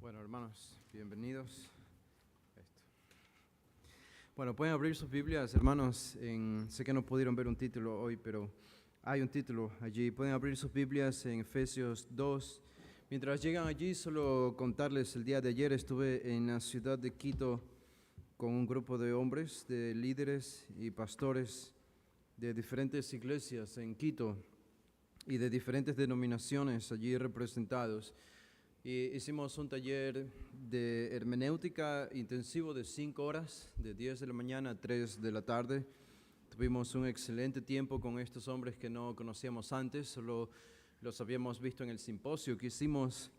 Bueno, hermanos, bienvenidos. Bueno, pueden abrir sus Biblias, hermanos. Sé que no pudieron ver un título hoy, pero hay un título allí. Pueden abrir sus Biblias en Efesios 2. Mientras llegan allí, solo contarles, el día de ayer estuve en la ciudad de Quito con un grupo de hombres, de líderes y pastores de diferentes iglesias en Quito y de diferentes denominaciones allí representados. Y hicimos un taller de hermenéutica intensivo de 5 horas, de 10 de la mañana a 3 de la tarde. Tuvimos un excelente tiempo con estos hombres que no conocíamos antes, solo los habíamos visto en el simposio que hicimos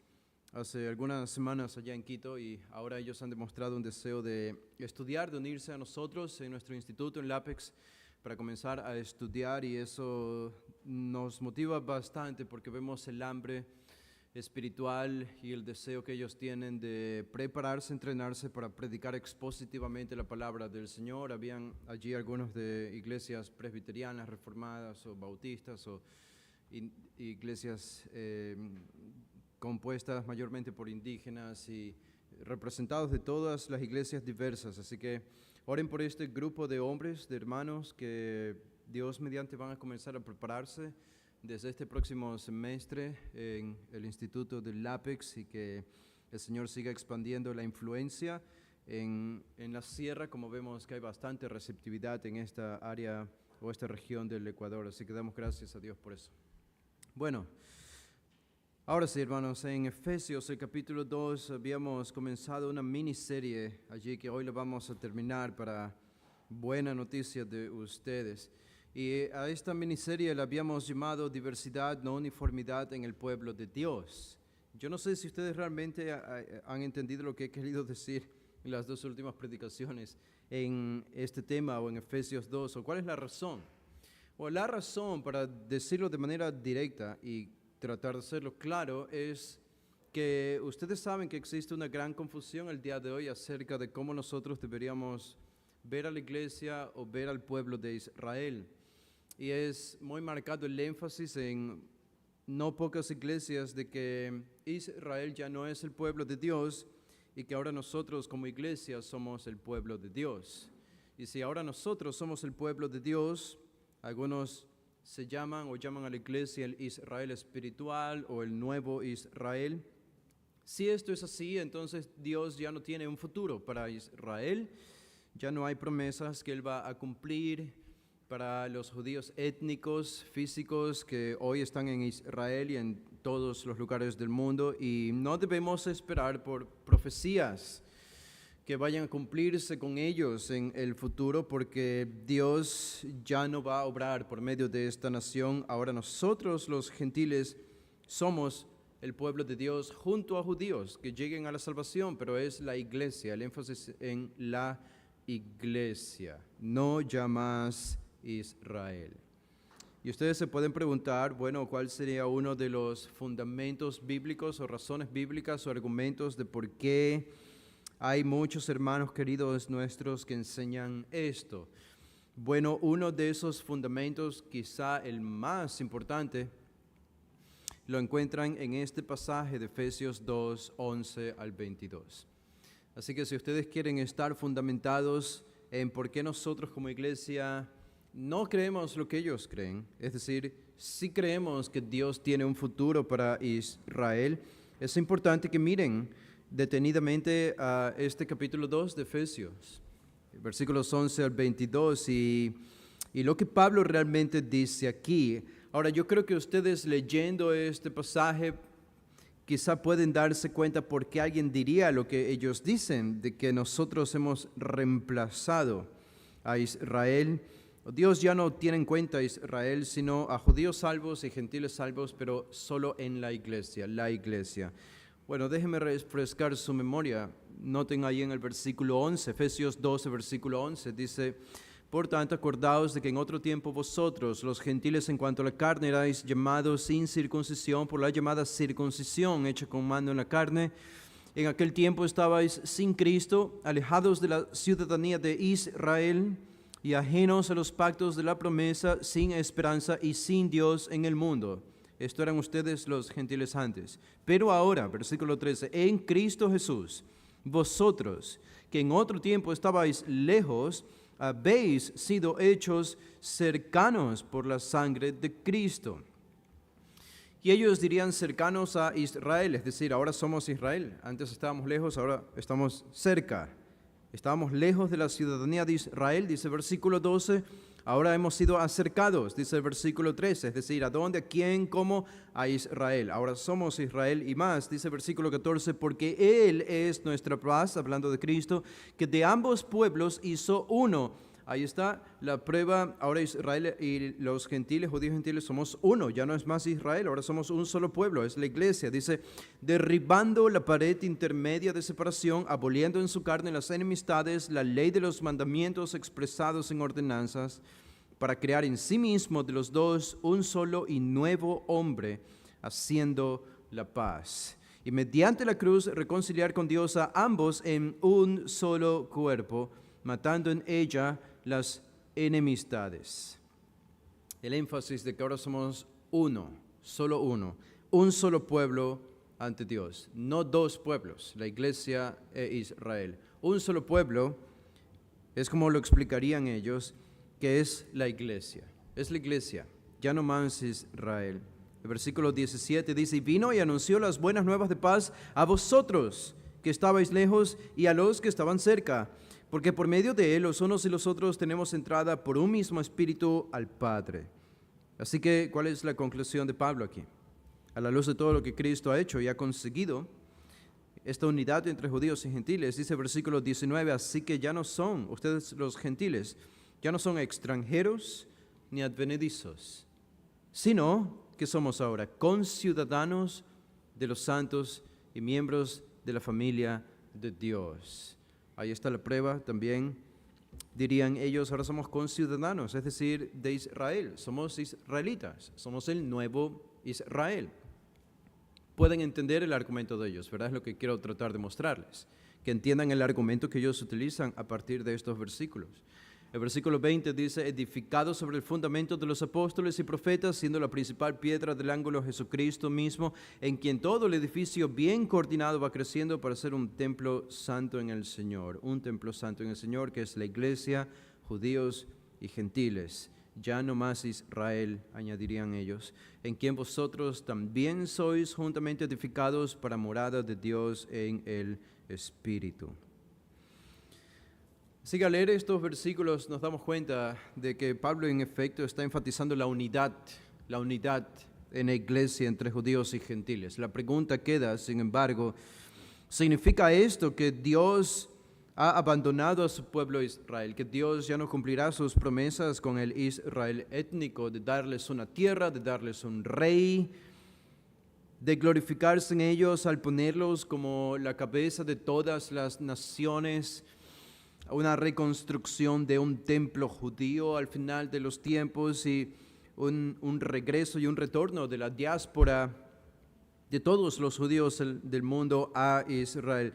hace algunas semanas allá en Quito, y ahora ellos han demostrado un deseo de estudiar, de unirse a nosotros en nuestro instituto, en LAPEX, para comenzar a estudiar, y eso nos motiva bastante porque vemos el hambre espiritual y el deseo que ellos tienen de prepararse, entrenarse para predicar expositivamente la palabra del Señor. Habían allí algunos de iglesias presbiterianas, reformadas o bautistas, o iglesias compuestas mayormente por indígenas y representados de todas las iglesias diversas. Así que oren por este grupo de hombres, de hermanos, que Dios mediante van a comenzar a prepararse desde este próximo semestre en el Instituto del LAPEX, y que el Señor siga expandiendo la influencia en la sierra, como vemos que hay bastante receptividad en esta área o esta región del Ecuador. Así que damos gracias a Dios por eso. Bueno, ahora sí, hermanos, en Efesios, el capítulo 2, habíamos comenzado una miniserie allí que hoy lo vamos a terminar para buena noticia de ustedes. Y a esta miniserie la habíamos llamado Diversidad, no uniformidad en el pueblo de Dios. Yo no sé si ustedes realmente han entendido lo que he querido decir en las dos últimas predicaciones en este tema o en Efesios 2, o cuál es la razón. O la razón, para decirlo de manera directa y tratar de hacerlo claro, es que ustedes saben que existe una gran confusión el día de hoy acerca de cómo nosotros deberíamos ver a la iglesia o ver al pueblo de Israel. Y es muy marcado el énfasis en no pocas iglesias de que Israel ya no es el pueblo de Dios y que ahora nosotros como iglesia somos el pueblo de Dios. Y si ahora nosotros somos el pueblo de Dios, algunos se llaman a la iglesia el Israel espiritual o el nuevo Israel. Si esto es así, entonces Dios ya no tiene un futuro para Israel. Ya no hay promesas que Él va a cumplir para los judíos étnicos, físicos, que hoy están en Israel y en todos los lugares del mundo, y no debemos esperar por profecías que vayan a cumplirse con ellos en el futuro, porque Dios ya no va a obrar por medio de esta nación. Ahora nosotros, los gentiles, somos el pueblo de Dios junto a judíos que lleguen a la salvación, pero es la iglesia, el énfasis en la iglesia, no ya más Israel. Y ustedes se pueden preguntar, bueno, ¿cuál sería uno de los fundamentos bíblicos o razones bíblicas o argumentos de por qué hay muchos hermanos queridos nuestros que enseñan esto? Bueno, uno de esos fundamentos, quizá el más importante, lo encuentran en este pasaje de Efesios 2, 11 al 22. Así que si ustedes quieren estar fundamentados en por qué nosotros como iglesia no creemos lo que ellos creen, es decir, sí creemos que Dios tiene un futuro para Israel, es importante que miren detenidamente a este capítulo 2 de Efesios, versículos 11 al 22, y lo que Pablo realmente dice aquí. Ahora, yo creo que ustedes leyendo este pasaje quizá pueden darse cuenta por qué alguien diría lo que ellos dicen, de que nosotros hemos reemplazado a Israel. Dios ya no tiene en cuenta a Israel, sino a judíos salvos y gentiles salvos, pero solo en la iglesia, la iglesia. Bueno, déjenme refrescar su memoria. Noten ahí en el versículo 11, Efesios 12, versículo 11, dice: por tanto, acordaos de que en otro tiempo vosotros, los gentiles en cuanto a la carne, erais llamados sin circuncisión por la llamada circuncisión hecha con mano en la carne. En aquel tiempo estabais sin Cristo, alejados de la ciudadanía de Israel y ajenos a los pactos de la promesa, sin esperanza y sin Dios en el mundo. Esto eran ustedes los gentiles antes. Pero ahora, versículo 13, en Cristo Jesús, vosotros que en otro tiempo estabais lejos, habéis sido hechos cercanos por la sangre de Cristo. Y ellos dirían cercanos a Israel, es decir, ahora somos Israel. Antes estábamos lejos, ahora estamos cerca. Estábamos lejos de la ciudadanía de Israel, dice el versículo 12. Ahora hemos sido acercados, dice el versículo 13. Es decir, ¿a dónde? ¿A quién? ¿Cómo? A Israel. Ahora somos Israel y más, dice el versículo 14, porque Él es nuestra paz, hablando de Cristo, que de ambos pueblos hizo uno. Ahí está la prueba. Ahora Israel y los gentiles, judíos gentiles, somos uno. Ya no es más Israel, ahora somos un solo pueblo, es la iglesia. Dice, derribando la pared intermedia de separación, aboliendo en su carne las enemistades, la ley de los mandamientos expresados en ordenanzas, para crear en sí mismo de los dos un solo y nuevo hombre, haciendo la paz. Y mediante la cruz reconciliar con Dios a ambos en un solo cuerpo, matando en ella las enemistades. El énfasis de que ahora somos uno, un solo pueblo ante Dios, no dos pueblos, la iglesia e Israel. Un solo pueblo es como lo explicarían ellos, que es la iglesia, ya no más Israel. El versículo 17 dice, y vino y anunció las buenas nuevas de paz a vosotros que estabais lejos y a los que estaban cerca, porque por medio de Él los unos y los otros tenemos entrada por un mismo espíritu al Padre. Así que, ¿cuál es la conclusión de Pablo aquí? A la luz de todo lo que Cristo ha hecho y ha conseguido, esta unidad entre judíos y gentiles, dice el versículo 19, así que ya no son, ustedes los gentiles, ya no son extranjeros ni advenedizos, sino que somos ahora conciudadanos de los santos y miembros de la familia de Dios. Ahí está la prueba también, dirían ellos, ahora somos conciudadanos, es decir, de Israel, somos israelitas, somos el nuevo Israel. Pueden entender el argumento de ellos, ¿verdad? Es lo que quiero tratar de mostrarles, que entiendan el argumento que ellos utilizan a partir de estos versículos. El versículo 20 dice, edificado sobre el fundamento de los apóstoles y profetas, siendo la principal piedra del ángulo Jesucristo mismo, en quien todo el edificio bien coordinado va creciendo para ser un templo santo en el Señor. Un templo santo en el Señor, que es la iglesia, judíos y gentiles. Ya no más Israel, añadirían ellos, en quien vosotros también sois juntamente edificados para morada de Dios en el Espíritu. Así que al leer estos versículos nos damos cuenta de que Pablo en efecto está enfatizando la unidad en la iglesia entre judíos y gentiles. La pregunta queda, sin embargo, ¿significa esto que Dios ha abandonado a su pueblo Israel, que Dios ya no cumplirá sus promesas con el Israel étnico de darles una tierra, de darles un rey, de glorificarse en ellos al ponerlos como la cabeza de todas las naciones, una reconstrucción de un templo judío al final de los tiempos y un regreso y un retorno de la diáspora de todos los judíos del mundo a Israel?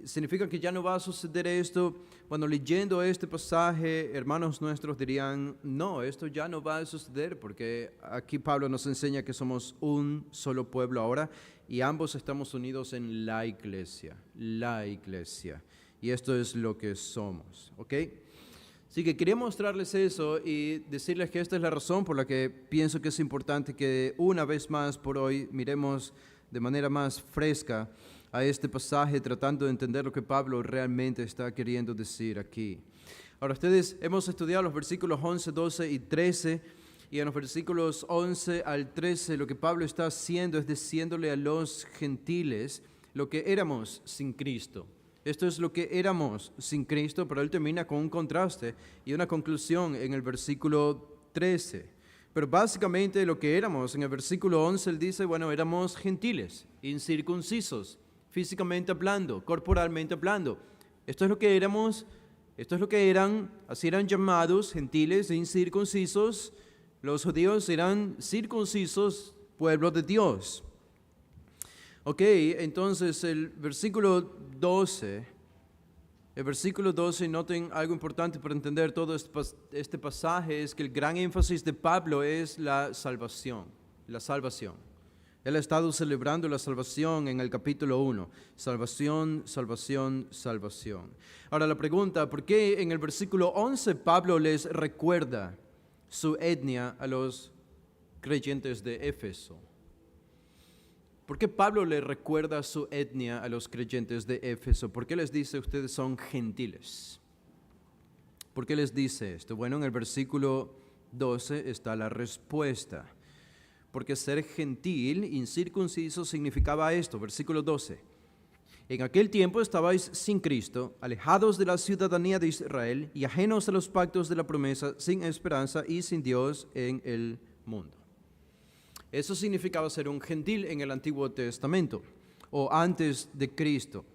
¿Significa que ya no va a suceder esto? Bueno, leyendo este pasaje, hermanos nuestros dirían, no, esto ya no va a suceder, porque aquí Pablo nos enseña que somos un solo pueblo ahora y ambos estamos unidos en la iglesia. Y esto es lo que somos, ¿ok? Así que quería mostrarles eso y decirles que esta es la razón por la que pienso que es importante que una vez más por hoy miremos de manera más fresca a este pasaje, tratando de entender lo que Pablo realmente está queriendo decir aquí. Ahora, hemos estudiado los versículos 11, 12 y 13, y en los versículos 11 al 13 lo que Pablo está haciendo es diciéndole a los gentiles lo que éramos sin Cristo. Esto es lo que éramos sin Cristo, pero él termina con un contraste y una conclusión en el versículo 13. Pero básicamente lo que éramos, en el versículo 11 él dice, bueno, éramos gentiles, incircuncisos, físicamente hablando, corporalmente hablando. Esto es lo que éramos, esto es lo que eran, así eran llamados gentiles, incircuncisos. Los judíos eran circuncisos, pueblo de Dios. Ok, entonces el versículo 12, noten algo importante para entender todo este pasaje, es que el gran énfasis de Pablo es la salvación. la salvación. Él ha estado celebrando la salvación en el capítulo 1. Salvación, salvación, salvación. Ahora la pregunta, ¿por qué en el versículo 11 Pablo les recuerda su etnia a los creyentes de Éfeso? ¿Por qué Pablo le recuerda su etnia a los creyentes de Éfeso? ¿Por qué les dice ustedes son gentiles? ¿Por qué les dice esto? Bueno, en el versículo 12 está la respuesta. Porque ser gentil, incircunciso, significaba esto. Versículo 12. En aquel tiempo estabais sin Cristo, alejados de la ciudadanía de Israel y ajenos a los pactos de la promesa, sin esperanza y sin Dios en el mundo. Eso significaba ser un gentil en el Antiguo Testamento o antes de Cristo.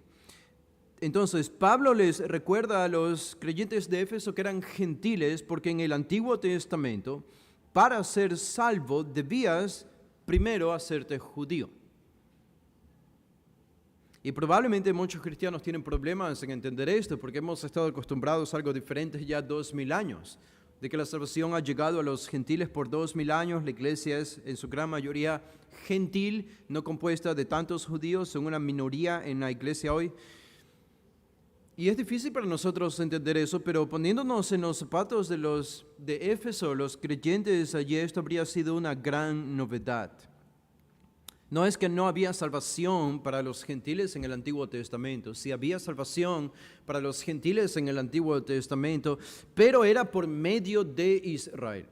Entonces, Pablo les recuerda a los creyentes de Éfeso que eran gentiles porque en el Antiguo Testamento, para ser salvo, debías primero hacerte judío. Y probablemente muchos cristianos tienen problemas en entender esto porque hemos estado acostumbrados a algo diferente ya 2000 años. De que la salvación ha llegado a los gentiles por 2000 años. La iglesia es en su gran mayoría gentil, no compuesta de tantos judíos, son una minoría en la iglesia hoy. Y es difícil para nosotros entender eso, pero poniéndonos en los zapatos de los de Éfeso, los creyentes allí, esto habría sido una gran novedad. No es que no había salvación para los gentiles en el Antiguo Testamento, sí había salvación para los gentiles en el Antiguo Testamento, pero era por medio de Israel.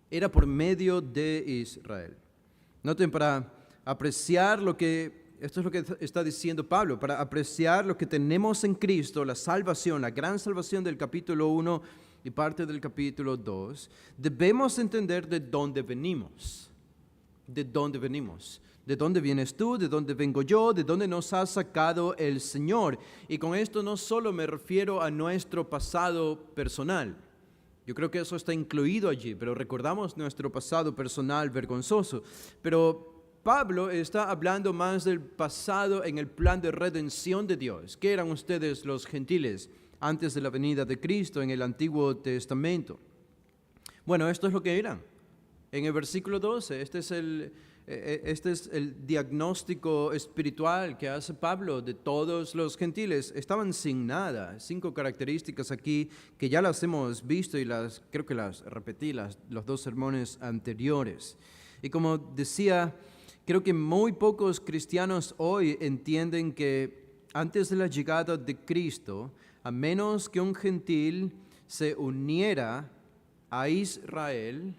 Era por medio de Israel. Noten, para apreciar esto es lo que está diciendo Pablo, para apreciar lo que tenemos en Cristo, la salvación, la gran salvación del capítulo 1 y parte del capítulo 2, debemos entender de dónde venimos. ¿De dónde venimos? ¿De dónde vienes tú? ¿De dónde vengo yo? ¿De dónde nos ha sacado el Señor? Y con esto no solo me refiero a nuestro pasado personal. Yo creo que eso está incluido allí, pero recordamos nuestro pasado personal vergonzoso. Pero Pablo está hablando más del pasado en el plan de redención de Dios. ¿Qué eran ustedes los gentiles antes de la venida de Cristo en el Antiguo Testamento? Bueno, esto es lo que eran. En el versículo 12, este es el diagnóstico espiritual que hace Pablo de todos los gentiles. Estaban sin nada. 5 características aquí que ya las hemos visto y creo que las repetí los 2 sermones anteriores. Y como decía, creo que muy pocos cristianos hoy entienden que antes de la llegada de Cristo, a menos que un gentil se uniera a Israel,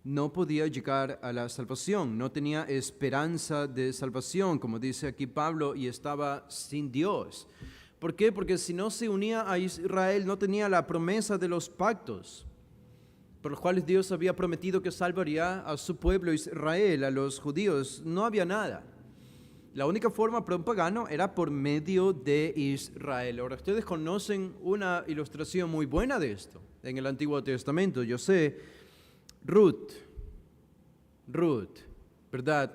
no podía llegar a la salvación, no tenía esperanza de salvación, como dice aquí Pablo, y estaba sin Dios. ¿Por qué? Porque si no se unía a Israel, no tenía la promesa de los pactos, por los cuales Dios había prometido que salvaría a su pueblo Israel, a los judíos. No había nada. La única forma para un pagano era por medio de Israel. Ahora, ustedes conocen una ilustración muy buena de esto en el Antiguo Testamento. Yo sé, Ruth, ¿verdad?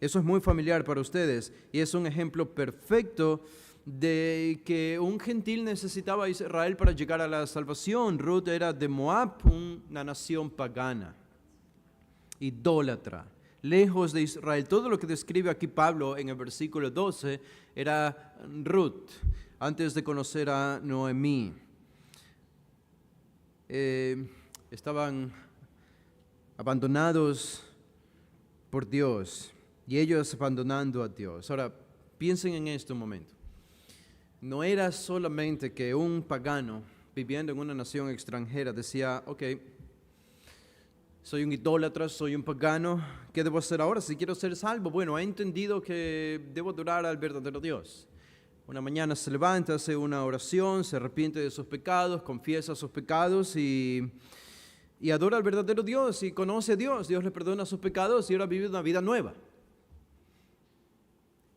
Eso es muy familiar para ustedes y es un ejemplo perfecto de que un gentil necesitaba a Israel para llegar a la salvación. Ruth era de Moab, una nación pagana, idólatra, lejos de Israel. Todo lo que describe aquí Pablo en el versículo 12 era Ruth, antes de conocer a Noemí. Estaban abandonados por Dios y ellos abandonando a Dios. Ahora, piensen en esto un momento. No era solamente que un pagano viviendo en una nación extranjera decía, ok, soy un idólatra, soy un pagano, ¿qué debo hacer ahora si quiero ser salvo? Bueno, he entendido que debo adorar al verdadero Dios. Una mañana se levanta, hace una oración, se arrepiente de sus pecados, confiesa sus pecados y adora al verdadero Dios y conoce a Dios. Dios le perdona sus pecados y ahora vive una vida nueva.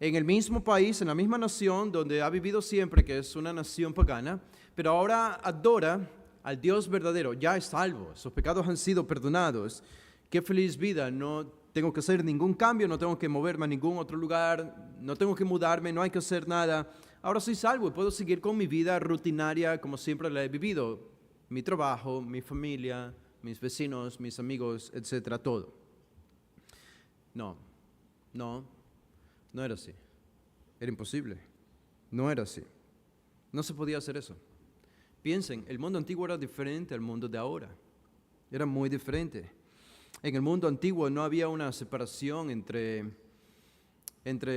En el mismo país, en la misma nación donde ha vivido siempre, que es una nación pagana, pero ahora adora al Dios verdadero, ya es salvo, sus pecados han sido perdonados. Qué feliz vida, no tengo que hacer ningún cambio, no tengo que moverme a ningún otro lugar, no tengo que mudarme, no hay que hacer nada. Ahora soy salvo y puedo seguir con mi vida rutinaria como siempre la he vivido. Mi trabajo, mi familia, mis vecinos, mis amigos, etcétera, todo. No era así. Era imposible. No era así. No se podía hacer eso. Piensen, el mundo antiguo era diferente al mundo de ahora. Era muy diferente. En el mundo antiguo no había una separación entre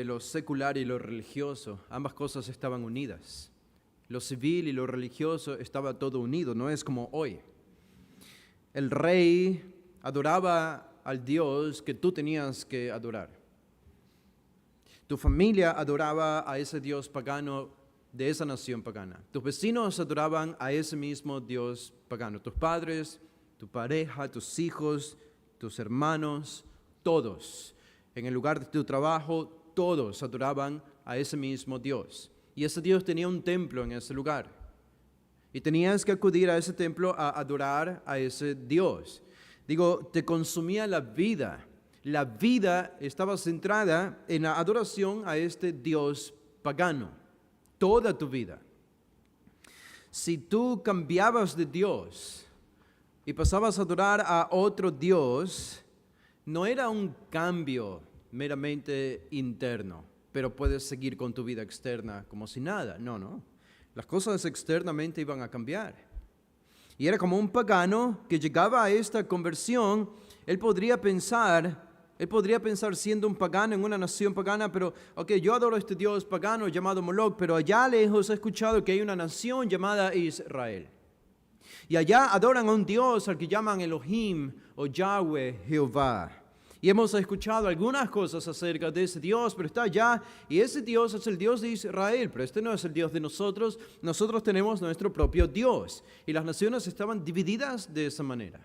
lo secular y lo religioso. Ambas cosas estaban unidas. Lo civil y lo religioso estaba todo unido, no es como hoy. El rey adoraba al Dios que tú tenías que adorar. Tu familia adoraba a ese Dios pagano de esa nación pagana. Tus vecinos adoraban a ese mismo Dios pagano. Tus padres, tu pareja, tus hijos, tus hermanos, todos. En el lugar de tu trabajo, todos adoraban a ese mismo Dios. Y ese Dios tenía un templo en ese lugar. Y tenías que acudir a ese templo a adorar a ese Dios. Digo, te consumía la vida. La vida estaba centrada en la adoración a este Dios pagano. Toda tu vida. Si tú cambiabas de Dios y pasabas a adorar a otro Dios, no era un cambio meramente interno, pero puedes seguir con tu vida externa como si nada. No. Las cosas externamente iban a cambiar. Y era como un pagano que llegaba a esta conversión, él podría pensar siendo un pagano en una nación pagana, pero yo adoro a este Dios pagano llamado Moloch, pero allá lejos he escuchado que hay una nación llamada Israel. Y allá adoran a un Dios al que llaman Elohim o Yahweh, Jehová. Y hemos escuchado algunas cosas acerca de ese Dios, pero está allá, y ese Dios es el Dios de Israel, pero este no es el Dios de nosotros. Nosotros tenemos nuestro propio Dios, y las naciones estaban divididas de esa manera.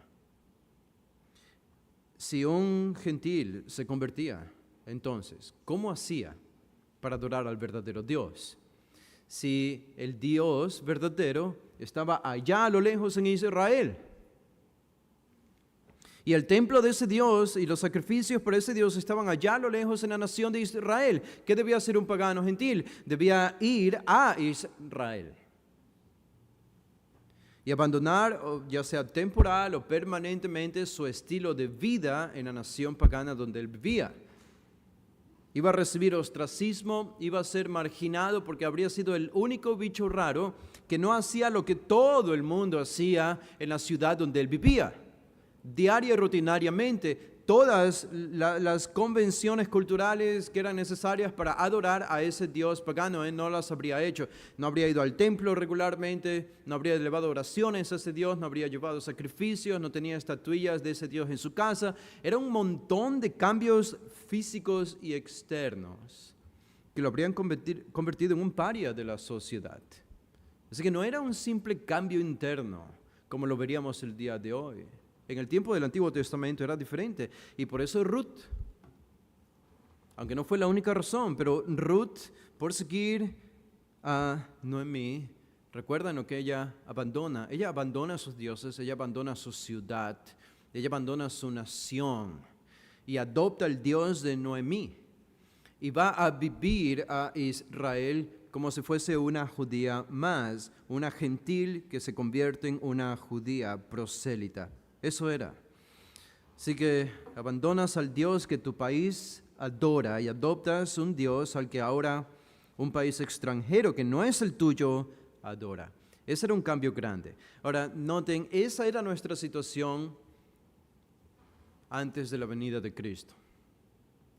Si un gentil se convertía, entonces, ¿cómo hacía para adorar al verdadero Dios? Si el Dios verdadero estaba allá a lo lejos en Israel. Y el templo de ese Dios y los sacrificios por ese Dios estaban allá a lo lejos en la nación de Israel. ¿Qué debía hacer un pagano gentil? Debía ir a Israel. Y abandonar, ya sea temporal o permanentemente, su estilo de vida en la nación pagana donde él vivía. Iba a recibir ostracismo, iba a ser marginado porque habría sido el único bicho raro que no hacía lo que todo el mundo hacía en la ciudad donde él vivía. Diaria y rutinariamente, todas las convenciones culturales que eran necesarias para adorar a ese Dios pagano, él no las habría hecho. No habría ido al templo regularmente, no habría elevado oraciones a ese Dios, no habría llevado sacrificios, no tenía estatuillas de ese Dios en su casa. Era un montón de cambios físicos y externos que lo habrían convertido en un paria de la sociedad. Así que no era un simple cambio interno, como lo veríamos el día de hoy. En el tiempo del Antiguo Testamento era diferente, y por eso Ruth, aunque no fue la única razón, pero Ruth, por seguir a Noemí, recuerdan lo que ella abandona a sus dioses, ella abandona su ciudad, ella abandona su nación y adopta el Dios de Noemí y va a vivir a Israel como si fuese una judía más, una gentil que se convierte en una judía prosélita. Eso era. Así que abandonas al Dios que tu país adora y adoptas un Dios al que ahora un país extranjero que no es el tuyo adora. Ese era un cambio grande. Ahora, noten, esa era nuestra situación antes de la venida de Cristo.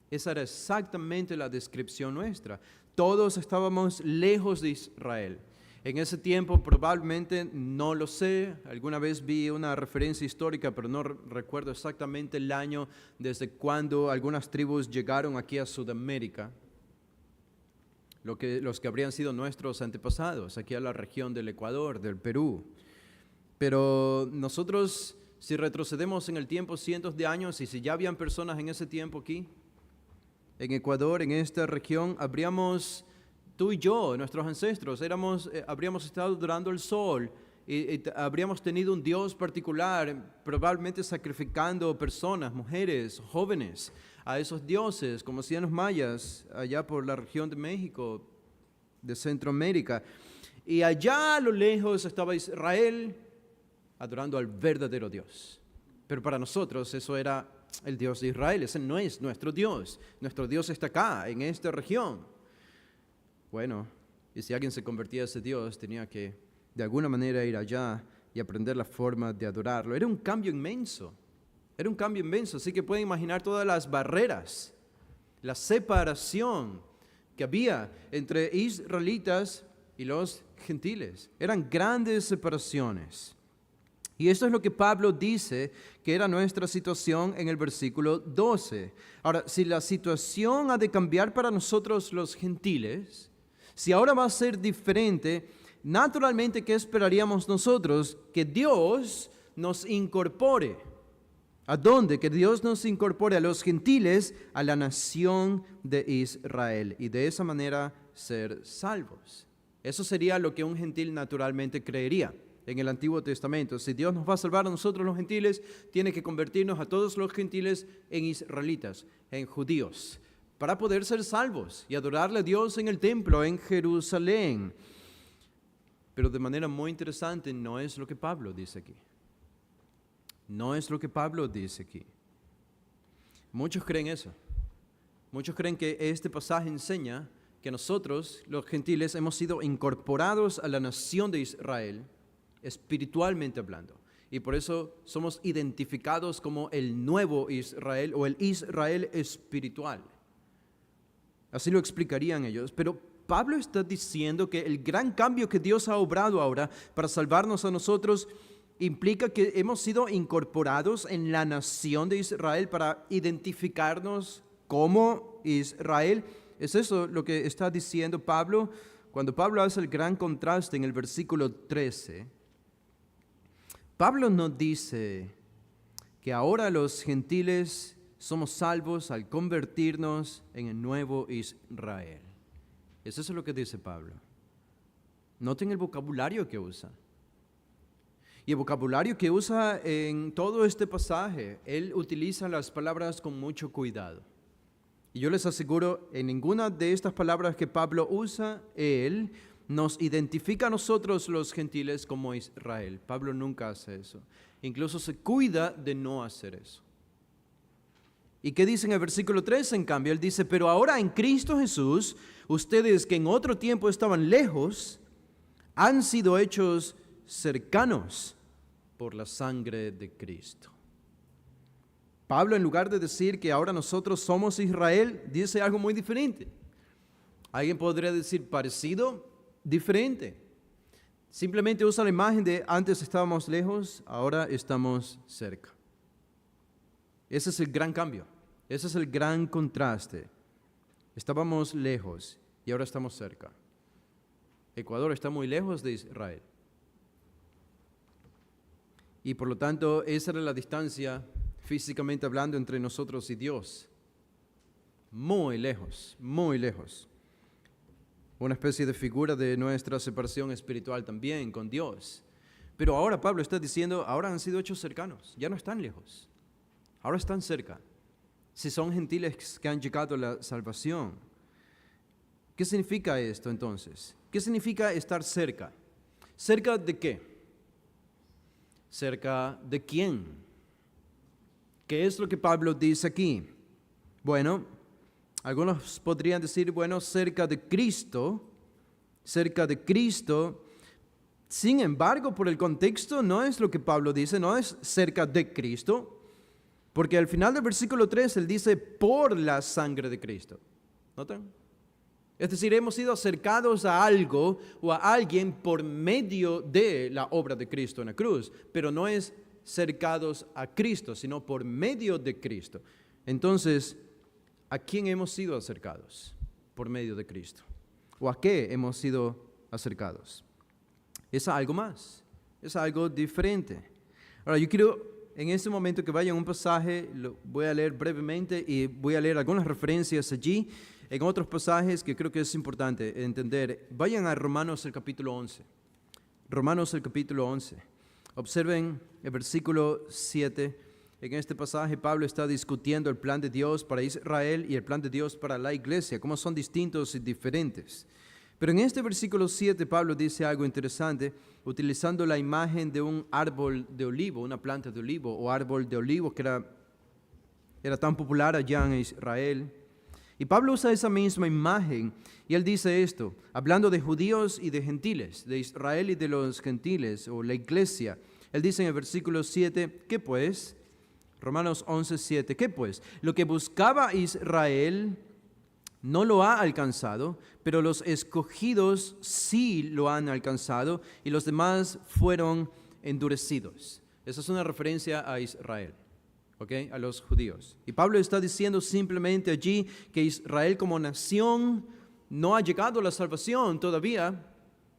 Esa era exactamente la descripción nuestra. Todos estábamos lejos de Israel. En ese tiempo probablemente, no lo sé, alguna vez vi una referencia histórica, pero no recuerdo exactamente el año desde cuando algunas tribus llegaron aquí a Sudamérica, los que habrían sido nuestros antepasados, aquí a la región del Ecuador, del Perú. Pero nosotros, si retrocedemos en el tiempo cientos de años, y si ya habían personas en ese tiempo aquí, en Ecuador, en esta región, tú y yo, nuestros ancestros, habríamos estado adorando el sol y habríamos tenido un Dios particular, probablemente sacrificando personas, mujeres, jóvenes, a esos dioses, como hacían los mayas allá por la región de México, de Centroamérica. Y allá a lo lejos estaba Israel adorando al verdadero Dios. Pero para nosotros eso era el Dios de Israel. Ese no es nuestro Dios. Nuestro Dios está acá, en esta región. Bueno, y si alguien se convertía a ese Dios, tenía que de alguna manera ir allá y aprender la forma de adorarlo. Era un cambio inmenso. Era un cambio inmenso. Así que pueden imaginar todas las barreras, la separación que había entre israelitas y los gentiles. Eran grandes separaciones. Y esto es lo que Pablo dice que era nuestra situación en el versículo 12. Ahora, si la situación ha de cambiar para nosotros los gentiles, si ahora va a ser diferente, naturalmente, ¿qué esperaríamos nosotros? Que Dios nos incorpore. ¿A dónde? Que Dios nos incorpore a los gentiles, a la nación de Israel, y de esa manera ser salvos. Eso sería lo que un gentil naturalmente creería en el Antiguo Testamento. Si Dios nos va a salvar a nosotros los gentiles, tiene que convertirnos a todos los gentiles en israelitas, en judíos, para poder ser salvos y adorarle a Dios en el templo en Jerusalén. Pero de manera muy interesante, no es lo que Pablo dice aquí. No es lo que Pablo dice aquí. Muchos creen eso. Muchos creen que este pasaje enseña que nosotros, los gentiles, hemos sido incorporados a la nación de Israel, espiritualmente hablando. Y por eso somos identificados como el nuevo Israel o el Israel espiritual. Así lo explicarían ellos. Pero Pablo está diciendo que el gran cambio que Dios ha obrado ahora para salvarnos a nosotros implica que hemos sido incorporados en la nación de Israel para identificarnos como Israel. ¿Es eso lo que está diciendo Pablo? Cuando Pablo hace el gran contraste en el versículo 13, Pablo no dice que ahora los gentiles somos salvos al convertirnos en el nuevo Israel. ¿Es eso lo que dice Pablo? Noten el vocabulario que usa. Y el vocabulario que usa en todo este pasaje, él utiliza las palabras con mucho cuidado. Y yo les aseguro, en ninguna de estas palabras que Pablo usa, él nos identifica a nosotros los gentiles como Israel. Pablo nunca hace eso. Incluso se cuida de no hacer eso. ¿Y qué dice en el versículo 3? En cambio, él dice, pero ahora en Cristo Jesús, ustedes que en otro tiempo estaban lejos, han sido hechos cercanos por la sangre de Cristo. Pablo, en lugar de decir que ahora nosotros somos Israel, dice algo muy diferente. Alguien podría decir parecido, diferente. Simplemente usa la imagen de antes estábamos lejos, ahora estamos cerca. Ese es el gran cambio. Ese es el gran contraste. Estábamos lejos y ahora estamos cerca. Ecuador está muy lejos de Israel. Y por lo tanto, esa era la distancia, físicamente hablando, entre nosotros y Dios. Muy lejos, muy lejos. Una especie de figura de nuestra separación espiritual también con Dios. Pero ahora Pablo está diciendo, ahora han sido hechos cercanos, ya no están lejos, ahora están cerca. Si son gentiles que han llegado a la salvación. ¿Qué significa esto entonces? ¿Qué significa estar cerca? ¿Cerca de qué? ¿Cerca de quién? ¿Qué es lo que Pablo dice aquí? Bueno, algunos podrían decir, bueno, cerca de Cristo. Sin embargo, por el contexto, no es lo que Pablo dice, no es cerca de Cristo, porque al final del versículo 3, él dice, por la sangre de Cristo. ¿Notan? Es decir, hemos sido acercados a algo o a alguien por medio de la obra de Cristo en la cruz, pero no es cercados a Cristo, sino por medio de Cristo. Entonces, ¿a quién hemos sido acercados? Por medio de Cristo. ¿O a qué hemos sido acercados? Es algo más, es algo diferente. Ahora, yo quiero en este momento que vayan a un pasaje, lo voy a leer brevemente y voy a leer algunas referencias allí, en otros pasajes que creo que es importante entender. Vayan a Romanos el capítulo 11. Romanos el capítulo 11. Observen el versículo 7. En este pasaje Pablo está discutiendo el plan de Dios para Israel y el plan de Dios para la iglesia, cómo son distintos y diferentes. Pero en este versículo 7 Pablo dice algo interesante, utilizando la imagen de un árbol de olivo, una planta de olivo o árbol de olivo que era tan popular allá en Israel. Y Pablo usa esa misma imagen y él dice esto, hablando de judíos y de gentiles, de Israel y de los gentiles o la iglesia. Él dice en el versículo 7, ¿qué pues? Romanos 11:7, ¿qué pues? Lo que buscaba Israel no lo ha alcanzado, pero los escogidos sí lo han alcanzado y los demás fueron endurecidos. Esa es una referencia a Israel, ¿ok? A los judíos. Y Pablo está diciendo simplemente allí que Israel como nación no ha llegado a la salvación todavía,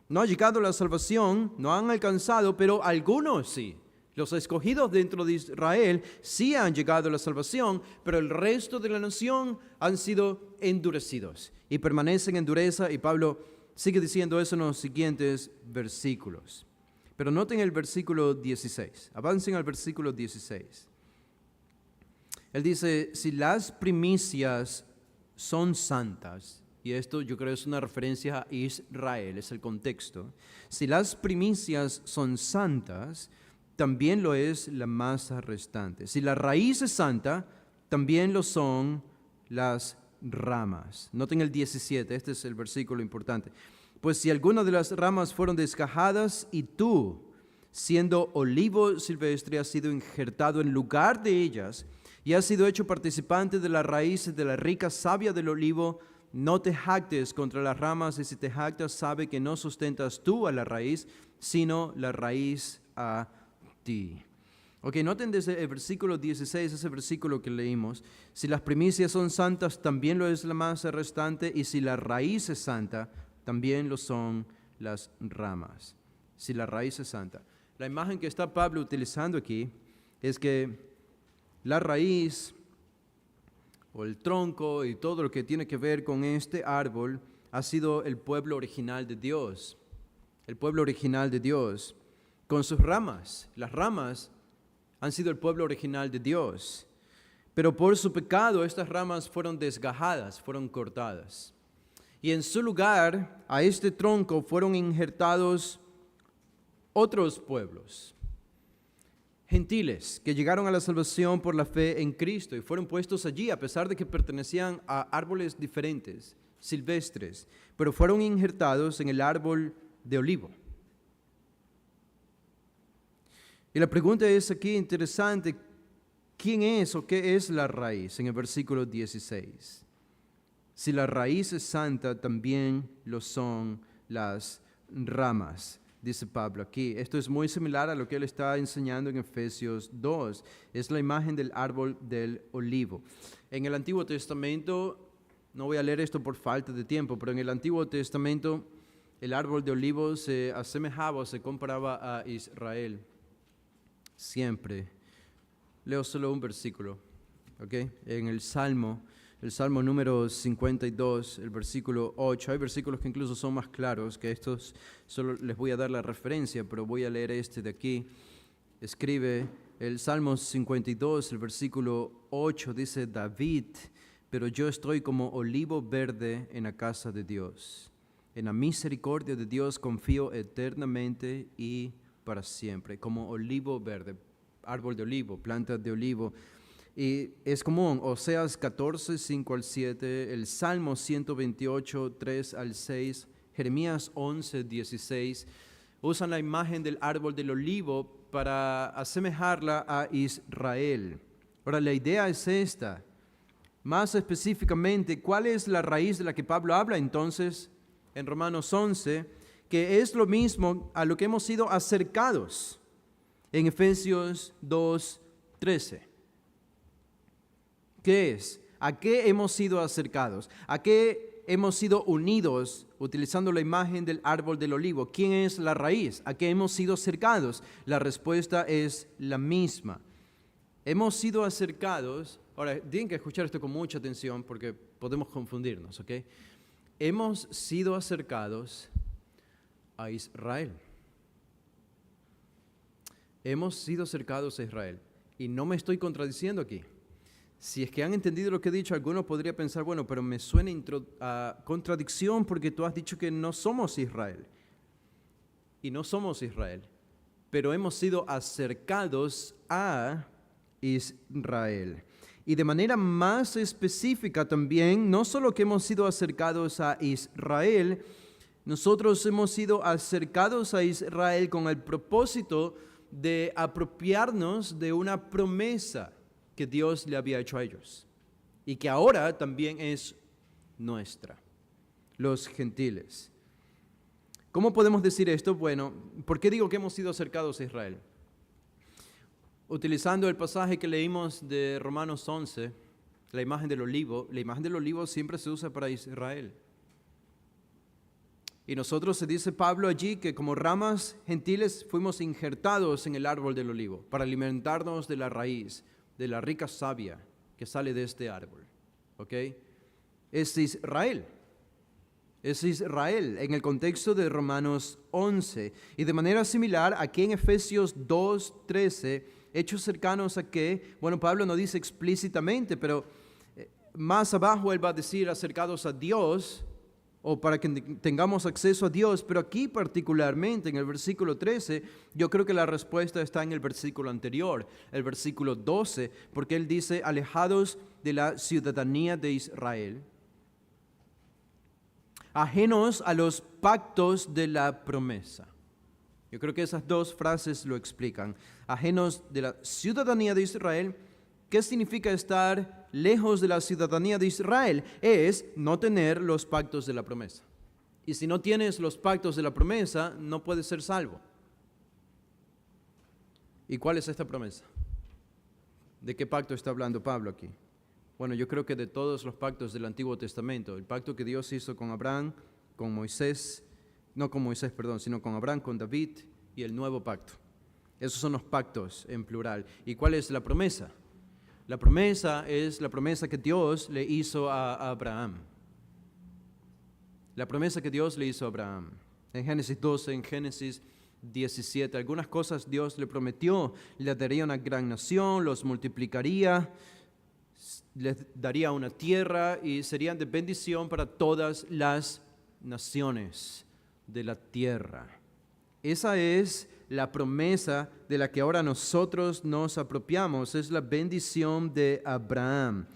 no ha llegado a la salvación, no han alcanzado, pero algunos sí. Los escogidos dentro de Israel sí han llegado a la salvación, pero el resto de la nación han sido endurecidos y permanecen en dureza, y Pablo sigue diciendo eso en los siguientes versículos. Pero noten el versículo 16, avancen al versículo 16. Él dice, si las primicias son santas, y esto yo creo es una referencia a Israel, es el contexto, si las primicias son santas, también lo es la masa restante. Si la raíz es santa, también lo son las ramas. Noten el 17, este es el versículo importante. Pues si alguna de las ramas fueron desgajadas y tú, siendo olivo silvestre, has sido injertado en lugar de ellas y has sido hecho participante de las raíces de la rica savia del olivo, no te jactes contra las ramas, y si te jactas, sabe que no sustentas tú a la raíz, sino la raíz a ti. Ok, noten desde el versículo 16, ese versículo que leímos, si las primicias son santas, también lo es la masa restante, y si la raíz es santa, también lo son las ramas. Si la raíz es santa. La imagen que está Pablo utilizando aquí es que la raíz o el tronco y todo lo que tiene que ver con este árbol ha sido el pueblo original de Dios. El pueblo original de Dios. Con sus ramas. Las ramas han sido el pueblo original de Dios. Pero por su pecado estas ramas fueron desgajadas, fueron cortadas. Y en su lugar, a este tronco fueron injertados otros pueblos, gentiles, que llegaron a la salvación por la fe en Cristo y fueron puestos allí a pesar de que pertenecían a árboles diferentes, silvestres, pero fueron injertados en el árbol de olivo. Y la pregunta es aquí interesante, ¿quién es o qué es la raíz? En el versículo 16. Si la raíz es santa, también lo son las ramas, dice Pablo aquí. Esto es muy similar a lo que él está enseñando en Efesios 2. Es la imagen del árbol del olivo. En el Antiguo Testamento, no voy a leer esto por falta de tiempo, pero en el Antiguo Testamento el árbol de olivo se asemejaba o se comparaba a Israel. Siempre. Leo solo un versículo, ¿ok? En el Salmo número 52, el versículo 8. Hay versículos que incluso son más claros que estos, solo les voy a dar la referencia, pero voy a leer este de aquí. Escribe el Salmo 52, el versículo 8, dice David, pero yo estoy como olivo verde en la casa de Dios. En la misericordia de Dios confío eternamente y para siempre, como olivo verde, árbol de olivo, planta de olivo. Y es común, Oseas 14, 5 al 7, el Salmo 128, 3 al 6, Jeremías 11, 16, usan la imagen del árbol del olivo para asemejarla a Israel. Ahora, la idea es esta. Más específicamente, ¿cuál es la raíz de la que Pablo habla entonces en Romanos 11? Que es lo mismo a lo que hemos sido acercados en Efesios 2, 13. ¿Qué es? ¿A qué hemos sido acercados? ¿A qué hemos sido unidos utilizando la imagen del árbol del olivo? ¿Quién es la raíz? ¿A qué hemos sido acercados? La respuesta es la misma. Hemos sido acercados, ahora tienen que escuchar esto con mucha atención porque podemos confundirnos, ¿ok? Hemos sido acercados a Israel. Hemos sido acercados a Israel. Y no me estoy contradiciendo aquí. Si es que han entendido lo que he dicho, alguno podría pensar, bueno, pero me suena a contradicción porque tú has dicho que no somos Israel. Y no somos Israel, pero hemos sido acercados a Israel. Y de manera más específica también, no solo que hemos sido acercados a Israel, nosotros hemos sido acercados a Israel con el propósito de apropiarnos de una promesa que Dios le había hecho a ellos y que ahora también es nuestra, los gentiles. ¿Cómo podemos decir esto? Bueno, ¿por qué digo que hemos sido acercados a Israel? Utilizando el pasaje que leímos de Romanos 11, la imagen del olivo siempre se usa para Israel. Y nosotros, se dice Pablo allí, que como ramas gentiles fuimos injertados en el árbol del olivo para alimentarnos de la raíz, de la rica savia que sale de este árbol. ¿Ok? Es Israel. Es Israel en el contexto de Romanos 11. Y de manera similar, aquí en Efesios 2:13, hechos cercanos a que, bueno, Pablo no dice explícitamente, pero más abajo él va a decir acercados a Dios, o para que tengamos acceso a Dios, pero aquí particularmente en el versículo 13, yo creo que la respuesta está en el versículo anterior, el versículo 12, porque él dice, alejados de la ciudadanía de Israel, ajenos a los pactos de la promesa. Yo creo que esas dos frases lo explican. Ajenos de la ciudadanía de Israel. ¿Qué significa estar lejos de la ciudadanía de Israel? Es no tener los pactos de la promesa. Y si no tienes los pactos de la promesa, no puedes ser salvo. ¿Y cuál es esta promesa? ¿De qué pacto está hablando Pablo aquí? Bueno, yo creo que de todos los pactos del Antiguo Testamento, el pacto que Dios hizo con Abraham, con Moisés, no con Moisés, perdón, sino con Abraham, con David y el nuevo pacto. Esos son los pactos en plural. ¿Y cuál es la promesa? La promesa es la promesa que Dios le hizo a Abraham. La promesa que Dios le hizo a Abraham. En Génesis 12, en Génesis 17, algunas cosas Dios le prometió. Le daría una gran nación, los multiplicaría, les daría una tierra y serían de bendición para todas las naciones de la tierra. Esa es la promesa de la que ahora nosotros nos apropiamos, es la bendición de Abraham.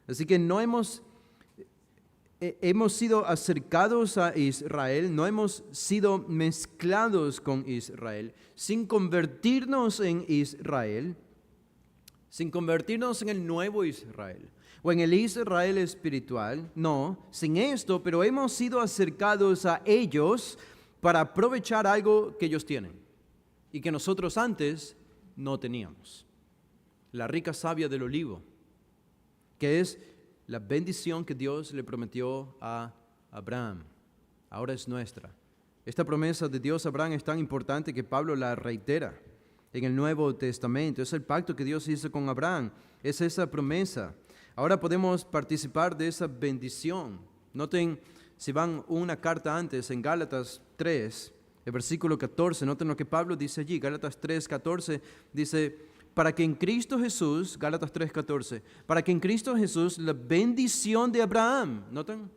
Así que no hemos sido acercados a Israel, no hemos sido mezclados con Israel, sin convertirnos en Israel, sin convertirnos en el nuevo Israel o en el Israel espiritual, no, sin esto, pero hemos sido acercados a ellos para aprovechar algo que ellos tienen y que nosotros antes no teníamos. La rica savia del olivo, que es la bendición que Dios le prometió a Abraham, ahora es nuestra. Esta promesa de Dios a Abraham es tan importante que Pablo la reitera en el Nuevo Testamento. Es el pacto que Dios hizo con Abraham, es esa promesa. Ahora podemos participar de esa bendición. Noten, si van una carta antes, en Gálatas 3, el versículo 14, noten lo que Pablo dice allí, Gálatas 3, 14, dice, para que en Cristo Jesús, Gálatas 3, 14, para que en Cristo Jesús la bendición de Abraham, noten,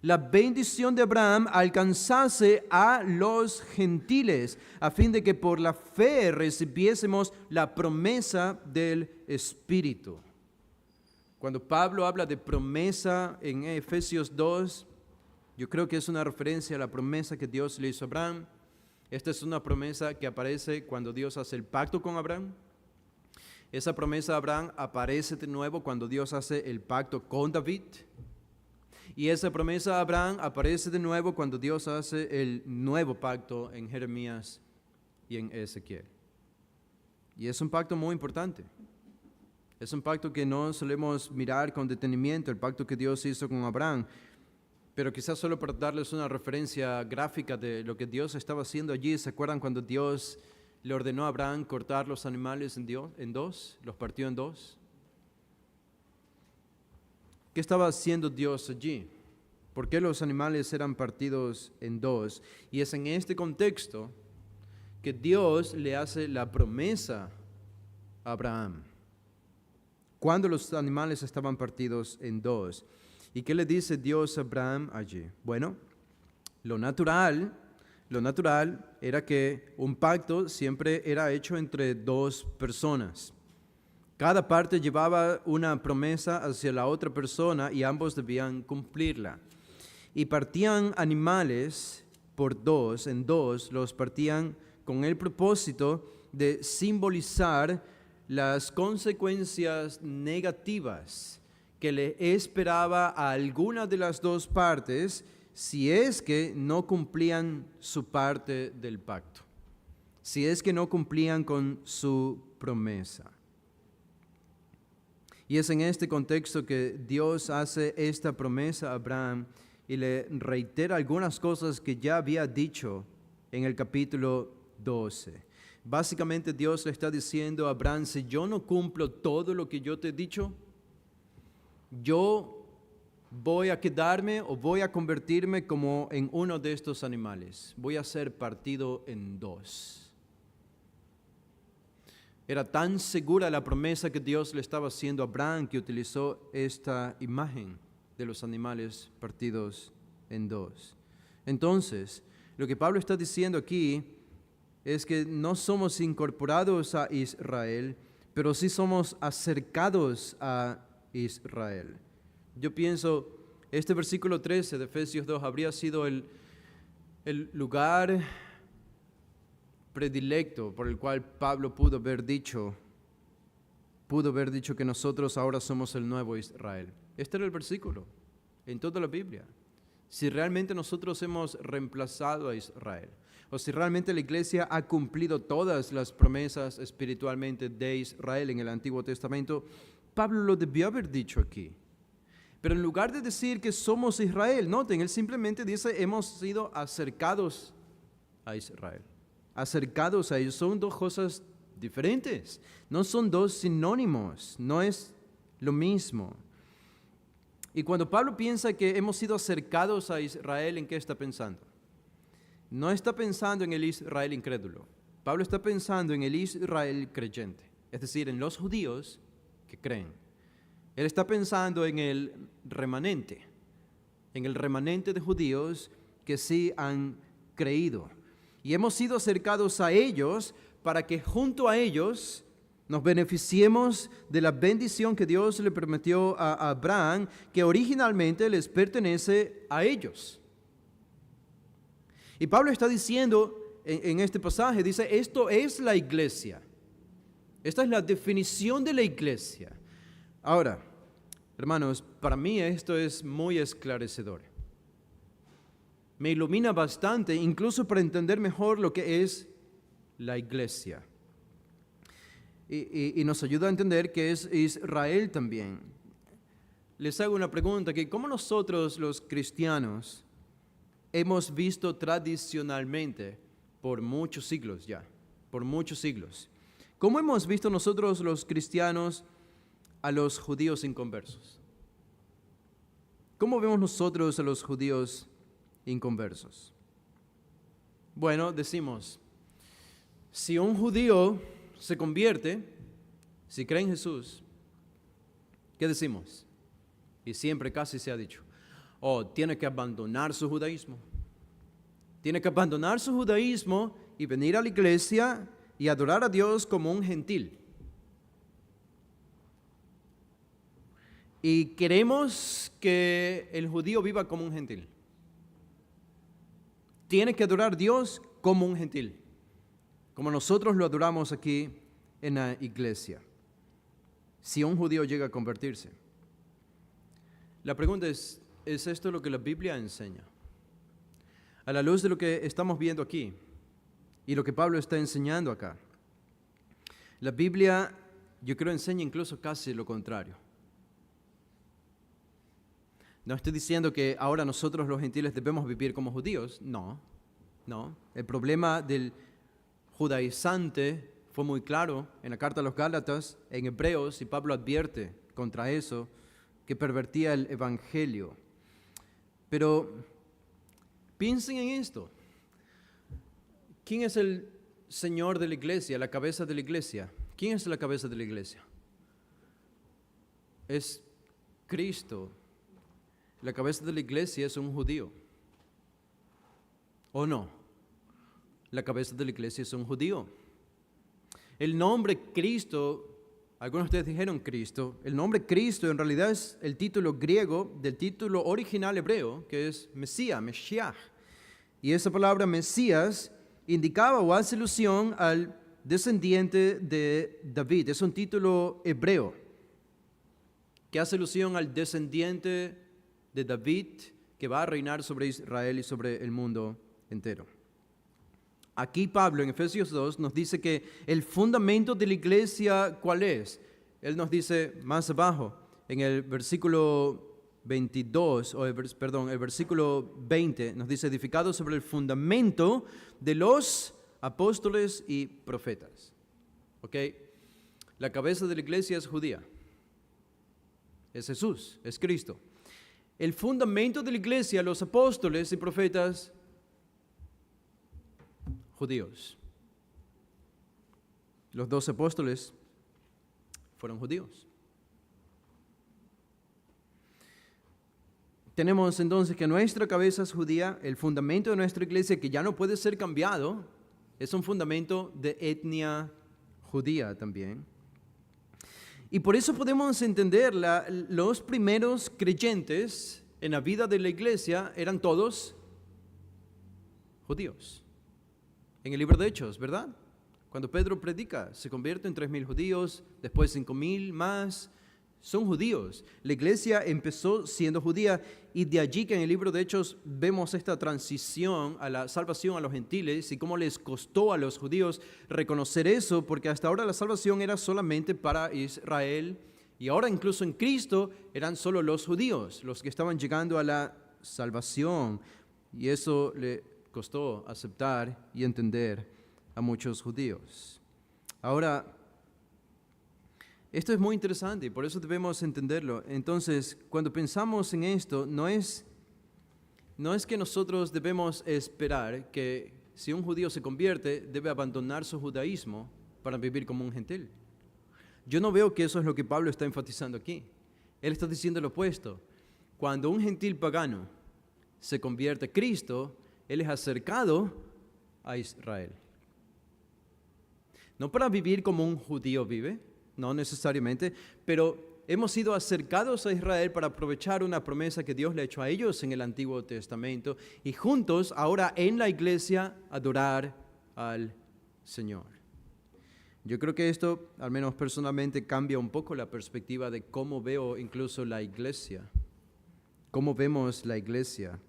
la bendición de Abraham alcanzase a los gentiles, a fin de que por la fe recibiésemos la promesa del Espíritu. Cuando Pablo habla de promesa en Efesios 2, yo creo que es una referencia a la promesa que Dios le hizo a Abraham. Esta es una promesa que aparece cuando Dios hace el pacto con Abraham. Esa promesa de Abraham aparece de nuevo cuando Dios hace el pacto con David. Y esa promesa de Abraham aparece de nuevo cuando Dios hace el nuevo pacto en Jeremías y en Ezequiel. Y es un pacto muy importante. Es un pacto que no solemos mirar con detenimiento, el pacto que Dios hizo con Abraham. Pero quizás solo para darles una referencia gráfica de lo que Dios estaba haciendo allí. ¿Se acuerdan cuando Dios le ordenó a Abraham cortar los animales en dos? Los partió en dos. ¿Qué estaba haciendo Dios allí? ¿Por qué los animales eran partidos en dos? Y es en este contexto que Dios le hace la promesa a Abraham. cuando los animales estaban partidos en dos. ¿Y qué le dice Dios a Abraham allí? Bueno, lo natural era que un pacto siempre era hecho entre dos personas. Cada parte llevaba una promesa hacia la otra persona y ambos debían cumplirla. Y partían animales por dos, en dos, los partían con el propósito de simbolizar las consecuencias negativas que le esperaba a alguna de las dos partes si es que no cumplían su parte del pacto, si es que no cumplían con su promesa. Y es en este contexto que Dios hace esta promesa a Abraham y le reitera algunas cosas que ya había dicho en el capítulo 12. Básicamente Dios le está diciendo a Abraham, si yo no cumplo todo lo que yo te he dicho, yo voy a quedarme o voy a convertirme como en uno de estos animales. Voy a ser partido en dos. Era tan segura la promesa que Dios le estaba haciendo a Abraham que utilizó esta imagen de los animales partidos en dos. Entonces, lo que Pablo está diciendo aquí es que no somos incorporados a Israel, pero sí somos acercados a Israel. Yo pienso, este versículo 13 de Efesios 2 habría sido el lugar predilecto por el cual Pablo pudo haber dicho que nosotros ahora somos el nuevo Israel. Este era el versículo en toda la Biblia. Si realmente nosotros hemos reemplazado a Israel, o si realmente la iglesia ha cumplido todas las promesas espiritualmente de Israel en el Antiguo Testamento, Pablo lo debió haber dicho aquí. Pero en lugar de decir que somos Israel, noten, él simplemente dice hemos sido acercados a Israel. Acercados a ellos son dos cosas diferentes, no son dos sinónimos, no es lo mismo. Y cuando Pablo piensa que hemos sido acercados a Israel, ¿en qué está pensando? No está pensando en el Israel incrédulo. Pablo está pensando en el Israel creyente, es decir, en los judíos que creen. Él está pensando en el remanente de judíos que sí han creído. Y hemos sido acercados a ellos para que junto a ellos nos beneficiemos de la bendición que Dios le prometió a Abraham, que originalmente les pertenece a ellos. Y Pablo está diciendo en este pasaje, dice, esto es la iglesia. Esta es la definición de la iglesia. Ahora, hermanos, para mí esto es muy esclarecedor. Me ilumina bastante, incluso para entender mejor lo que es la iglesia. Y nos ayuda a entender que es Israel también. Les hago una pregunta, que ¿cómo nosotros los cristianos hemos visto tradicionalmente por muchos siglos ya? Por muchos siglos. ¿Cómo hemos visto nosotros los cristianos a los judíos inconversos? ¿Cómo vemos nosotros a los judíos inconversos? Bueno, decimos, si un judío se convierte, si cree en Jesús, ¿qué decimos? Y siempre casi se ha dicho, tiene que abandonar su judaísmo. Tiene que abandonar su judaísmo y venir a la iglesia y adorar a Dios como un gentil. Y queremos que el judío viva como un gentil. Tiene que adorar a Dios como un gentil, como nosotros lo adoramos aquí en la iglesia, si un judío llega a convertirse. La pregunta ¿es esto lo que la Biblia enseña? A la luz de lo que estamos viendo aquí y lo que Pablo está enseñando acá, la Biblia, yo creo, enseña incluso casi lo contrario. No estoy diciendo que ahora nosotros los gentiles debemos vivir como judíos, no. El problema del judaizante fue muy claro en la carta a los Gálatas, en Hebreos, y Pablo advierte contra eso, que pervertía el evangelio. Pero piensen en esto. ¿Quién es el Señor de la iglesia, la cabeza de la iglesia? ¿Quién es la cabeza de la iglesia? es Cristo. La cabeza de la iglesia es un judío. ¿O no? La cabeza de la iglesia es un judío. El nombre Cristo, algunos de ustedes dijeron Cristo, el nombre Cristo en realidad es el título griego del título original hebreo, que es Mesías, Meshiach. Y esa palabra Mesías indicaba o hace alusión al descendiente de David. Es un título hebreo que hace alusión al descendiente de David que va a reinar sobre Israel y sobre el mundo entero. Aquí Pablo en Efesios 2 nos dice que el fundamento de la iglesia, ¿cuál es? Él nos dice más abajo, en el versículo 22, el versículo 20, nos dice, edificado sobre el fundamento de los apóstoles y profetas. ¿Ok? La cabeza de la iglesia es judía. Es Jesús, es Cristo. El fundamento de la iglesia, los apóstoles y profetas, judíos. Los 12 apóstoles fueron judíos. Tenemos entonces que nuestra cabeza es judía, el fundamento de nuestra iglesia, que ya no puede ser cambiado, es un fundamento de etnia judía también. Y por eso podemos entender, los primeros creyentes en la vida de la iglesia eran todos judíos. En el libro de Hechos, ¿verdad? Cuando Pedro predica, se convierten en 3,000 judíos, después 5,000 más, son judíos. La iglesia empezó siendo judía y de allí que en el libro de Hechos vemos esta transición a la salvación a los gentiles y cómo les costó a los judíos reconocer eso, porque hasta ahora la salvación era solamente para Israel y ahora incluso en Cristo eran solo los judíos los que estaban llegando a la salvación y eso le costó aceptar y entender a muchos judíos. Ahora, esto es muy interesante y por eso debemos entenderlo. Entonces, cuando pensamos en esto, no es que nosotros debemos esperar que si un judío se convierte, debe abandonar su judaísmo para vivir como un gentil. Yo no veo que eso es lo que Pablo está enfatizando aquí. Él está diciendo lo opuesto. Cuando un gentil pagano se convierte a Cristo, él es acercado a Israel. No para vivir como un judío vive, no necesariamente, pero hemos sido acercados a Israel para aprovechar una promesa que Dios le ha hecho a ellos en el Antiguo Testamento y juntos ahora en la iglesia adorar al Señor. Yo creo que esto, al menos personalmente, cambia un poco la perspectiva de cómo veo incluso la iglesia, cómo vemos la iglesia.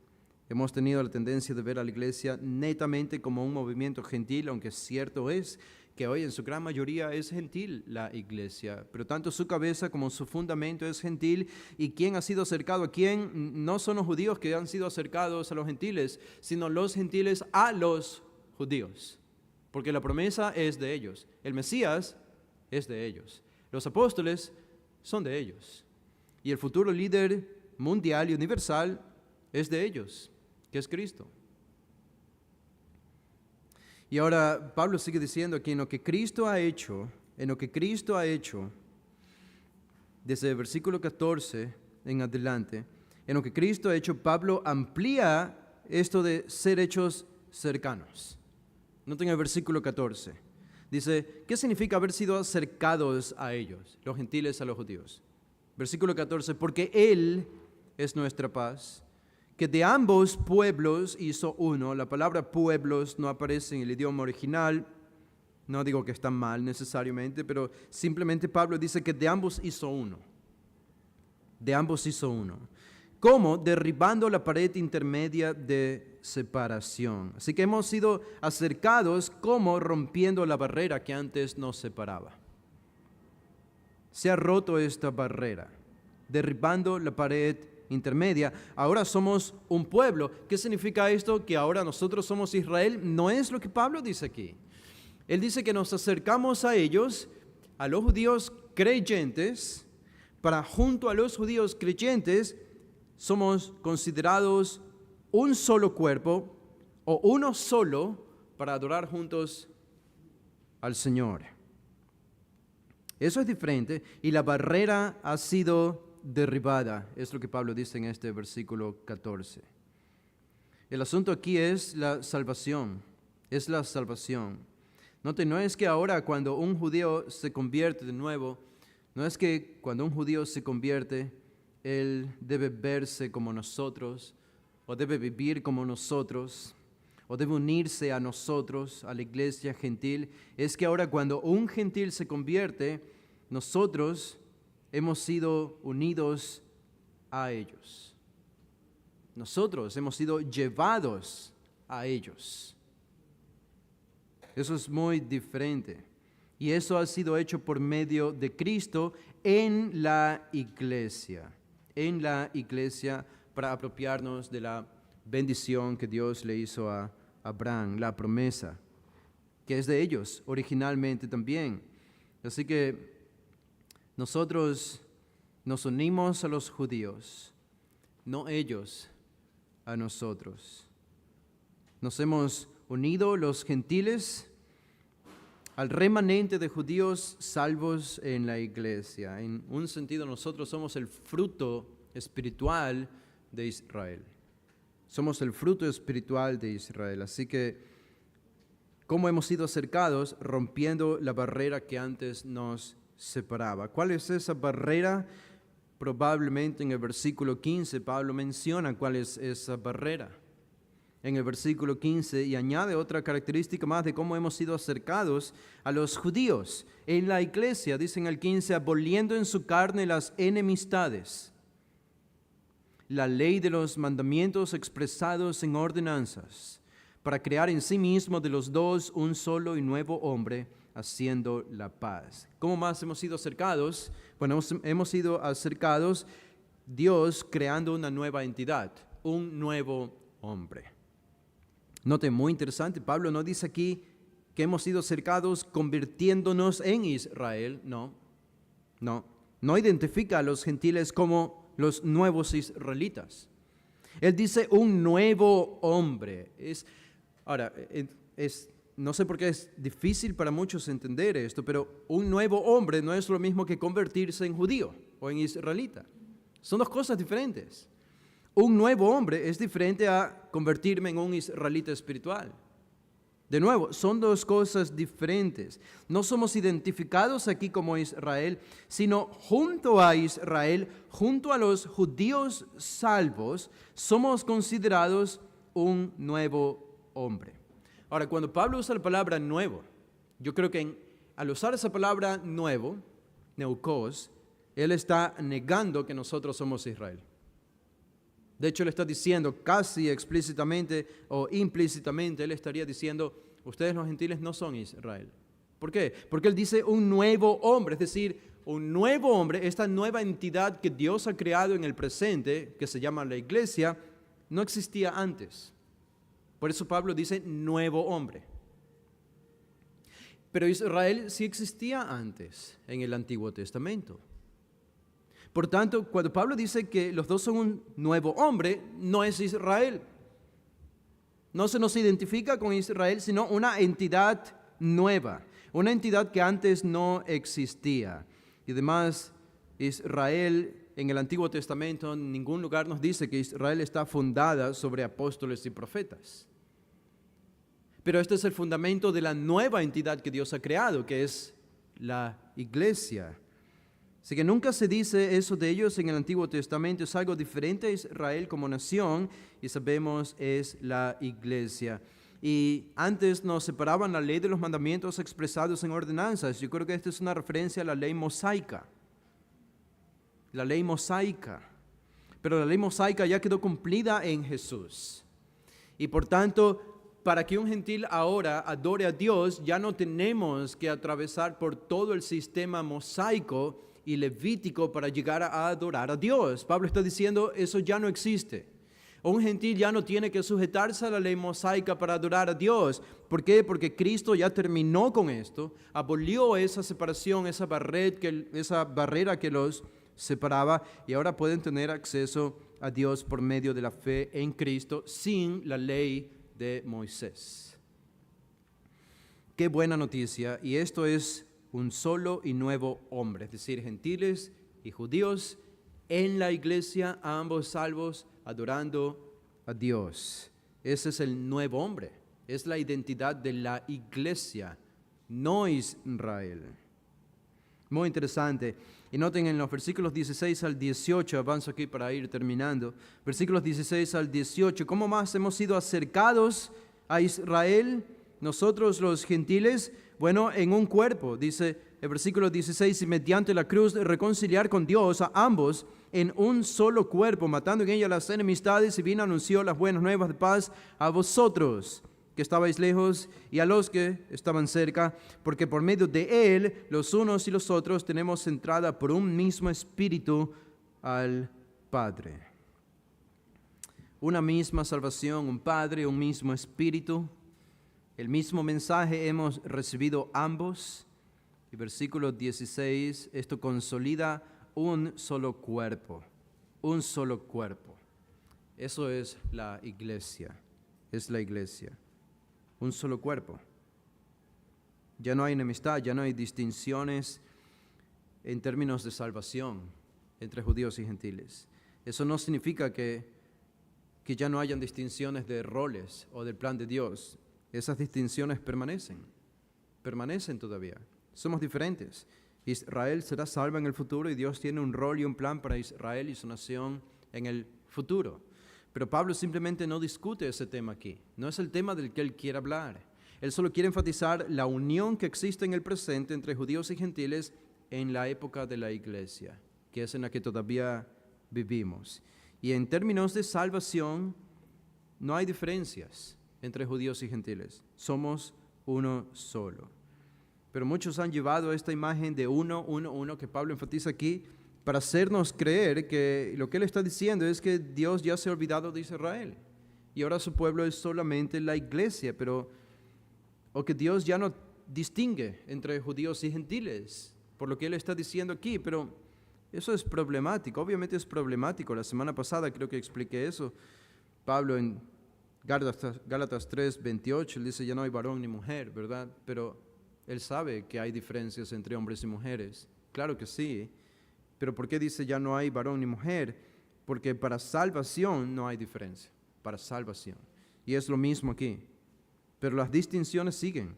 Hemos tenido la tendencia de ver a la iglesia netamente como un movimiento gentil, aunque cierto es que hoy en su gran mayoría es gentil la iglesia, pero tanto su cabeza como su fundamento es gentil, y ¿quién ha sido acercado a quién? No son los judíos que han sido acercados a los gentiles, sino los gentiles a los judíos, porque la promesa es de ellos, el Mesías es de ellos, los apóstoles son de ellos, y el futuro líder mundial y universal es de ellos, que es Cristo. Y ahora Pablo sigue diciendo que en lo que Cristo ha hecho, desde el versículo 14 en adelante, en lo que Cristo ha hecho, Pablo amplía esto de ser hechos cercanos. Noten el versículo 14. Dice, ¿qué significa haber sido acercados a ellos, los gentiles a los judíos? Versículo 14, porque Él es nuestra paz, que de ambos pueblos hizo uno. La palabra pueblos no aparece en el idioma original. No digo que está mal necesariamente, pero simplemente Pablo dice que de ambos hizo uno. De ambos hizo uno. ¿Cómo? Derribando la pared intermedia de separación. Así que hemos sido acercados como rompiendo la barrera que antes nos separaba. Se ha roto esta barrera, derribando la pared intermedia. Ahora somos un pueblo. ¿Qué significa esto? Que ahora nosotros somos Israel. No es lo que Pablo dice aquí. Él dice que nos acercamos a ellos, a los judíos creyentes, para junto a los judíos creyentes somos considerados un solo cuerpo o uno solo para adorar juntos al Señor. Eso es diferente y la barrera ha sido derribada. Es lo que Pablo dice en este versículo 14. El asunto aquí es la salvación. Es la salvación. Note, no es que ahora cuando un judío se convierte de nuevo, no es que cuando un judío se convierte, él debe verse como nosotros, o debe vivir como nosotros, o debe unirse a nosotros, a la iglesia gentil. Es que ahora cuando un gentil se convierte, nosotros hemos sido unidos a ellos. Nosotros hemos sido llevados a ellos. Eso es muy diferente. Y eso ha sido hecho por medio de Cristo en la iglesia. En la iglesia para apropiarnos de la bendición que Dios le hizo a Abraham, la promesa, que es de ellos originalmente también. Así que nosotros nos unimos a los judíos, no ellos a nosotros. Nos hemos unido los gentiles al remanente de judíos salvos en la iglesia. En un sentido, nosotros somos el fruto espiritual de Israel. Somos el fruto espiritual de Israel. Así que, ¿cómo hemos sido acercados? Rompiendo la barrera que antes nos separaba. ¿Cuál es esa barrera? Probablemente en el versículo 15 Pablo menciona cuál es esa barrera. En el versículo 15 y añade otra característica más de cómo hemos sido acercados a los judíos. En la iglesia, dice en el 15, aboliendo en su carne las enemistades, la ley de los mandamientos expresados en ordenanzas, para crear en sí mismo de los dos un solo y nuevo hombre, haciendo la paz. ¿Cómo más hemos sido acercados? Bueno, hemos sido acercados Dios creando una nueva entidad, un nuevo hombre. Note, muy interesante, Pablo no dice aquí que hemos sido acercados convirtiéndonos en Israel, no identifica a los gentiles como los nuevos israelitas. Él dice un nuevo hombre. No sé por qué es difícil para muchos entender esto, pero un nuevo hombre no es lo mismo que convertirse en judío o en israelita. Son dos cosas diferentes. Un nuevo hombre es diferente a convertirme en un israelita espiritual. De nuevo, son dos cosas diferentes. No somos identificados aquí como Israel, sino junto a Israel, junto a los judíos salvos, somos considerados un nuevo hombre. Ahora, cuando Pablo usa la palabra nuevo, yo creo que al usar esa palabra nuevo, neukos, él está negando que nosotros somos Israel. De hecho, él está diciendo casi explícitamente o implícitamente, él estaría diciendo, ustedes los gentiles no son Israel. ¿Por qué? Porque él dice un nuevo hombre, es decir, un nuevo hombre, esta nueva entidad que Dios ha creado en el presente, que se llama la iglesia, no existía antes. Por eso Pablo dice nuevo hombre. Pero Israel sí existía antes en el Antiguo Testamento. Por tanto, cuando Pablo dice que los dos son un nuevo hombre, no es Israel. No se nos identifica con Israel, sino una entidad nueva, una entidad que antes no existía. Y además, Israel en el Antiguo Testamento, en ningún lugar nos dice que Israel está fundada sobre apóstoles y profetas. Pero este es el fundamento de la nueva entidad que Dios ha creado, que es la iglesia. Así que nunca se dice eso de ellos en el Antiguo Testamento, es algo diferente a Israel como nación y sabemos es la iglesia. Y antes nos separaban la ley de los mandamientos expresados en ordenanzas. Yo creo que esta es una referencia a la ley mosaica. La ley mosaica. Pero la ley mosaica ya quedó cumplida en Jesús. Y por tanto, para que un gentil ahora adore a Dios, ya no tenemos que atravesar por todo el sistema mosaico y levítico para llegar a adorar a Dios. Pablo está diciendo, eso ya no existe. Un gentil ya no tiene que sujetarse a la ley mosaica para adorar a Dios. ¿Por qué? Porque Cristo ya terminó con esto, abolió esa separación, esa barrera que los separaba y ahora pueden tener acceso a Dios por medio de la fe en Cristo sin la ley de Moisés. Qué buena noticia, y esto es un solo y nuevo hombre, es decir, gentiles y judíos en la iglesia, ambos salvos, adorando a Dios. Ese es el nuevo hombre, es la identidad de la iglesia, no Israel. Muy interesante. Y noten en los versículos 16 al 18, avanzo aquí para ir terminando, versículos 16 al 18, ¿cómo más hemos sido acercados a Israel, nosotros los gentiles? Bueno, en un cuerpo, dice el versículo 16, y mediante la cruz reconciliar con Dios a ambos en un solo cuerpo, matando en ella las enemistades, y vino anunció las buenas nuevas de paz a vosotros que estabais lejos y a los que estaban cerca, porque por medio de Él, los unos y los otros, tenemos entrada por un mismo espíritu al Padre. Una misma salvación, un Padre, un mismo espíritu, el mismo mensaje hemos recibido ambos. Y versículo 16, esto consolida un solo cuerpo, un solo cuerpo. Eso es la iglesia, es la iglesia. Un solo cuerpo. Ya no hay enemistad, ya no hay distinciones en términos de salvación entre judíos y gentiles. Eso no significa que ya no hayan distinciones de roles o del plan de Dios. Esas distinciones permanecen todavía. Somos diferentes. Israel será salva en el futuro y Dios tiene un rol y un plan para Israel y su nación en el futuro. Pero Pablo simplemente no discute ese tema aquí. No es el tema del que él quiere hablar. Él solo quiere enfatizar la unión que existe en el presente entre judíos y gentiles en la época de la iglesia, que es en la que todavía vivimos. Y en términos de salvación, no hay diferencias entre judíos y gentiles. Somos uno solo. Pero muchos han llevado esta imagen de uno que Pablo enfatiza aquí, para hacernos creer que lo que él está diciendo es que Dios ya se ha olvidado de Israel y ahora su pueblo es solamente la iglesia, o que Dios ya no distingue entre judíos y gentiles, por lo que él está diciendo aquí, pero eso es problemático, obviamente es problemático. La semana pasada creo que expliqué eso. Pablo en Gálatas 3:28, él dice, ya no hay varón ni mujer, ¿verdad? Pero él sabe que hay diferencias entre hombres y mujeres, claro que sí. Pero ¿por qué dice ya no hay varón ni mujer? Porque para salvación no hay diferencia, para salvación. Y es lo mismo aquí. Pero las distinciones siguen.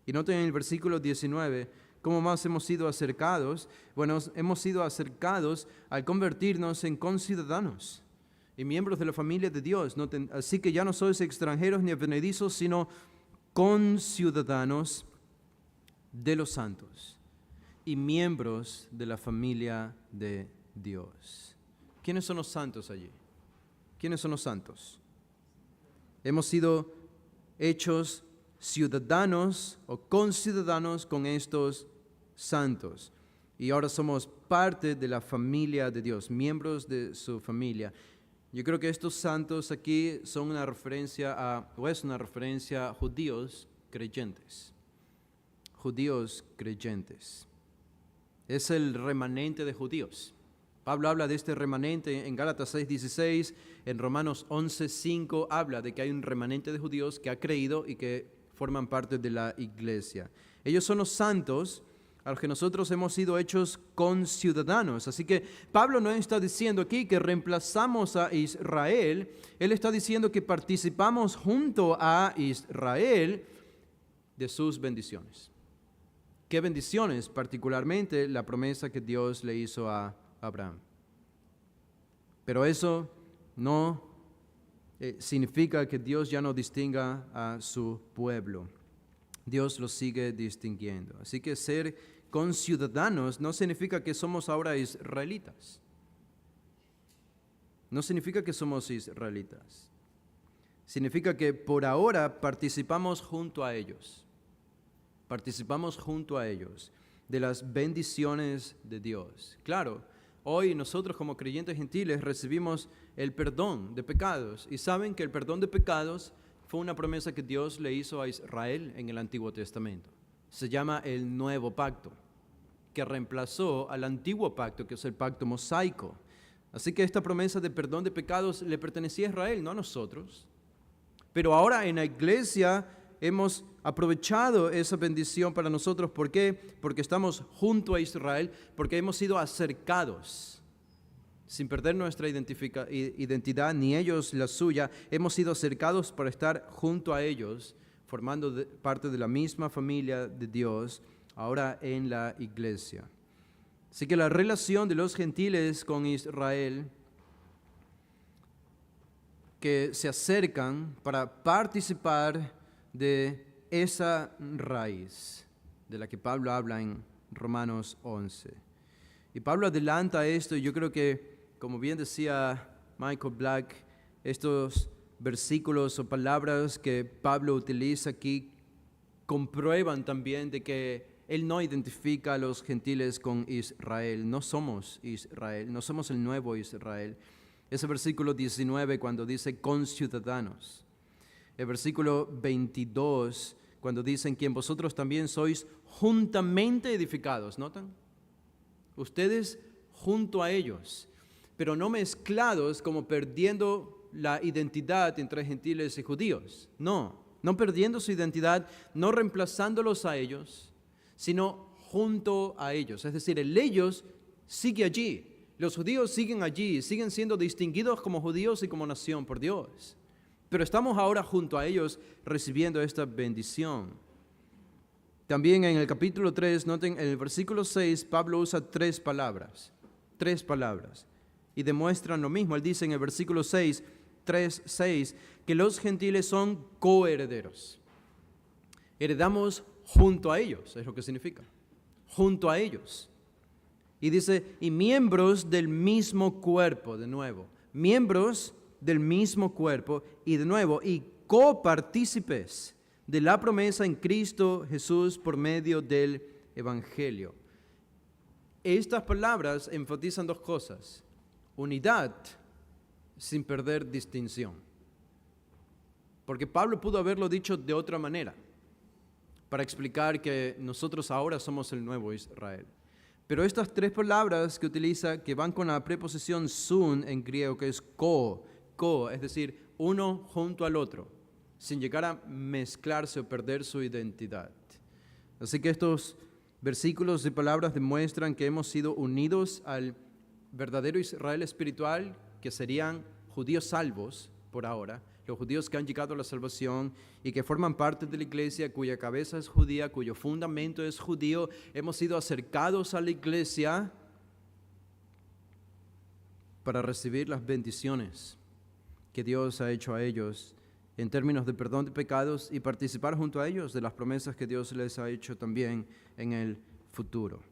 Y noten en el versículo 19, ¿cómo más hemos sido acercados? Bueno, hemos sido acercados al convertirnos en conciudadanos y miembros de la familia de Dios. Noten, así que ya no sois extranjeros ni advenedizos, sino conciudadanos de los santos y miembros de la familia de Dios. ¿Quiénes son los santos allí? ¿Quiénes son los santos? Hemos sido hechos ciudadanos o conciudadanos con estos santos. Y ahora somos parte de la familia de Dios, miembros de su familia. Yo creo que estos santos aquí son una referencia a judíos creyentes. Judíos creyentes. Es el remanente de judíos. Pablo habla de este remanente en Gálatas 6:16, en Romanos 11:5 habla de que hay un remanente de judíos que ha creído y que forman parte de la iglesia. Ellos son los santos a los que nosotros hemos sido hechos conciudadanos. Así que Pablo no está diciendo aquí que reemplazamos a Israel, él está diciendo que participamos junto a Israel de sus bendiciones. ¿Qué bendiciones? Particularmente la promesa que Dios le hizo a Abraham. Pero eso no significa que Dios ya no distinga a su pueblo. Dios lo sigue distinguiendo. Así que ser conciudadanos no significa que somos ahora israelitas. No significa que somos israelitas. Significa que por ahora participamos junto a ellos. Participamos junto a ellos de las bendiciones de Dios. Claro, hoy nosotros como creyentes gentiles recibimos el perdón de pecados. Y saben que el perdón de pecados fue una promesa que Dios le hizo a Israel en el Antiguo Testamento. Se llama el Nuevo Pacto, que reemplazó al Antiguo Pacto, que es el pacto mosaico. Así que esta promesa de perdón de pecados le pertenecía a Israel, no a nosotros. Pero ahora en la iglesia hemos aprovechado esa bendición para nosotros. ¿Por qué? Porque estamos junto a Israel, porque hemos sido acercados. Sin perder nuestra identidad, ni ellos la suya, hemos sido acercados para estar junto a ellos, formando parte de la misma familia de Dios, ahora en la iglesia. Así que la relación de los gentiles con Israel, que se acercan para participar de esa raíz de la que Pablo habla en Romanos 11. Y Pablo adelanta esto, y yo creo que, como bien decía Michael Black, estos versículos o palabras que Pablo utiliza aquí comprueban también de que él no identifica a los gentiles con Israel. No somos Israel, no somos el nuevo Israel. Ese versículo 19 cuando dice conciudadanos. El versículo 22 cuando dice en quien vosotros también sois juntamente edificados. ¿Notan? Ustedes junto a ellos, pero no mezclados como perdiendo la identidad entre gentiles y judíos. No perdiendo su identidad, no reemplazándolos a ellos, sino junto a ellos. Es decir, el ellos sigue allí. Los judíos siguen allí, siguen siendo distinguidos como judíos y como nación por Dios. Pero estamos ahora junto a ellos recibiendo esta bendición. También en el capítulo 3, noten, en el versículo 6, Pablo usa tres palabras, y demuestran lo mismo. Él dice en el versículo 6, 3:6, que los gentiles son coherederos. Heredamos junto a ellos, es lo que significa, junto a ellos. Y dice, y miembros del mismo cuerpo, de nuevo, miembros del mismo cuerpo, y de nuevo, y copartícipes de la promesa en Cristo Jesús por medio del Evangelio. Estas palabras enfatizan dos cosas: unidad sin perder distinción. Porque Pablo pudo haberlo dicho de otra manera, para explicar que nosotros ahora somos el nuevo Israel. Pero estas tres palabras que utiliza, que van con la preposición sun en griego, que es co, es decir, uno junto al otro, sin llegar a mezclarse o perder su identidad. Así que estos versículos y palabras demuestran que hemos sido unidos al verdadero Israel espiritual, que serían judíos salvos por ahora, los judíos que han llegado a la salvación y que forman parte de la iglesia, cuya cabeza es judía, cuyo fundamento es judío. Hemos sido acercados a la iglesia para recibir las bendiciones que Dios ha hecho a ellos en términos de perdón de pecados y participar junto a ellos de las promesas que Dios les ha hecho también en el futuro.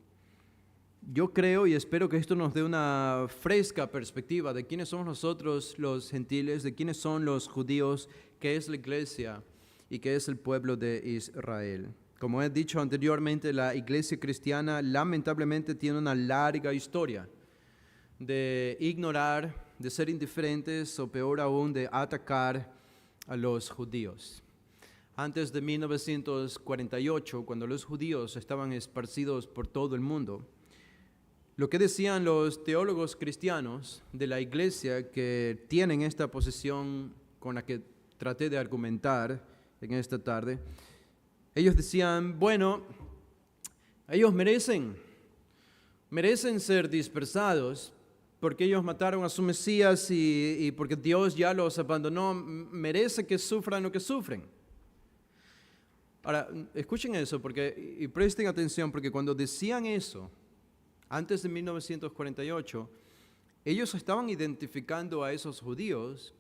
Yo creo y espero que esto nos dé una fresca perspectiva de quiénes somos nosotros los gentiles, de quiénes son los judíos, qué es la iglesia y qué es el pueblo de Israel. Como he dicho anteriormente, la iglesia cristiana lamentablemente tiene una larga historia de ignorar, de ser indiferentes o peor aún de atacar a los judíos. Antes de 1948, cuando los judíos estaban esparcidos por todo el mundo, lo que decían los teólogos cristianos de la iglesia que tienen esta posición con la que traté de argumentar en esta tarde, ellos decían, bueno, ellos merecen ser dispersados porque ellos mataron a su Mesías y porque Dios ya los abandonó, merece que sufran lo que sufren. Ahora, escuchen eso y presten atención, porque cuando decían eso, antes de 1948, ellos estaban identificando a esos judíos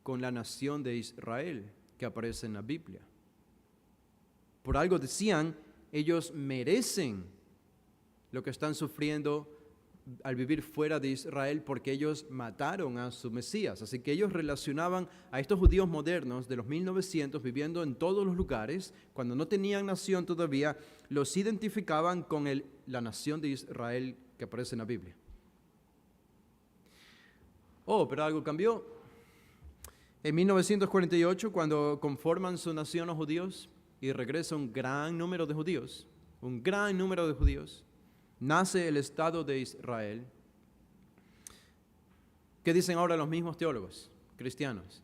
con la nación de Israel que aparece en la Biblia. Por algo decían, ellos merecen lo que están sufriendo al vivir fuera de Israel porque ellos mataron a su Mesías. Así que ellos relacionaban a estos judíos modernos de los 1900 viviendo en todos los lugares, cuando no tenían nación todavía, los identificaban con la nación de Israel que aparece en la Biblia. Pero algo cambió. En 1948, cuando conforman su nación los judíos y regresa un gran número de judíos, nace el Estado de Israel. ¿Qué dicen ahora los mismos teólogos cristianos?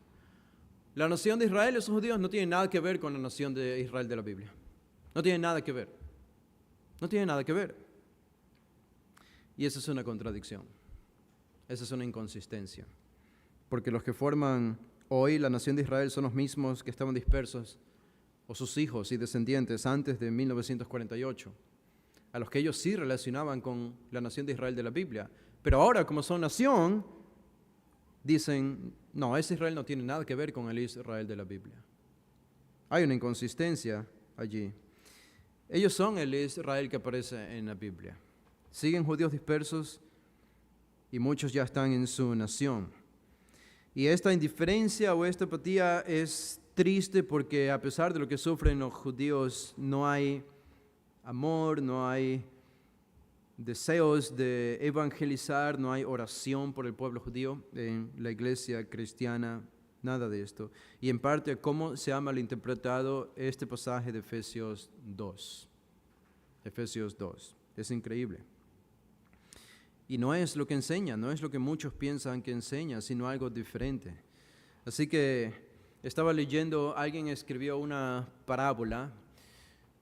La nación de Israel, esos judíos, no tienen nada que ver con la nación de Israel de la Biblia. No tienen nada que ver. No tienen nada que ver. Y esa es una contradicción. Esa es una inconsistencia. Porque los que forman hoy la nación de Israel son los mismos que estaban dispersos, o sus hijos y descendientes, antes de 1948, a los que ellos sí relacionaban con la nación de Israel de la Biblia. Pero ahora, como son nación, dicen, no, ese Israel no tiene nada que ver con el Israel de la Biblia. Hay una inconsistencia allí. Ellos son el Israel que aparece en la Biblia. Siguen judíos dispersos y muchos ya están en su nación. Y esta indiferencia o esta apatía es triste porque a pesar de lo que sufren los judíos, no hay amor, no hay deseos de evangelizar, no hay oración por el pueblo judío en la iglesia cristiana, nada de esto. Y en parte, ¿cómo se ha malinterpretado este pasaje de Efesios 2? Efesios 2. Es increíble. Y no es lo que enseña, no es lo que muchos piensan que enseña, sino algo diferente. Así que estaba leyendo, alguien escribió una parábola,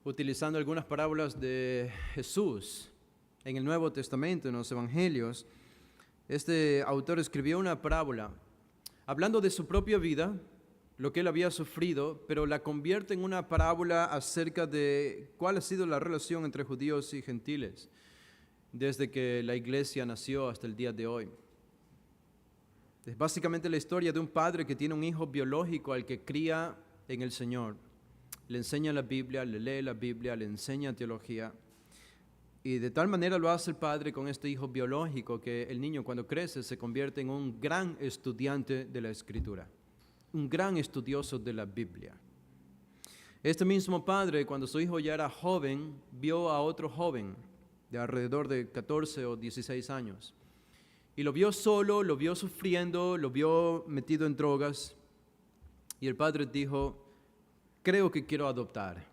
utilizando algunas parábolas de Jesús en el Nuevo Testamento, en los Evangelios. Este autor escribió una parábola hablando de su propia vida, lo que él había sufrido, pero la convierte en una parábola acerca de cuál ha sido la relación entre judíos y gentiles desde que la iglesia nació hasta el día de hoy. Es básicamente la historia de un padre que tiene un hijo biológico al que cría en el Señor. Le enseña la Biblia, le lee la Biblia, le enseña teología. Y de tal manera lo hace el padre con este hijo biológico que el niño cuando crece se convierte en un gran estudiante de la Escritura, un gran estudioso de la Biblia. Este mismo padre, cuando su hijo ya era joven, vio a otro joven de alrededor de 14 o 16 años. Y lo vio solo, lo vio sufriendo, lo vio metido en drogas. Y el padre dijo, creo que quiero adoptar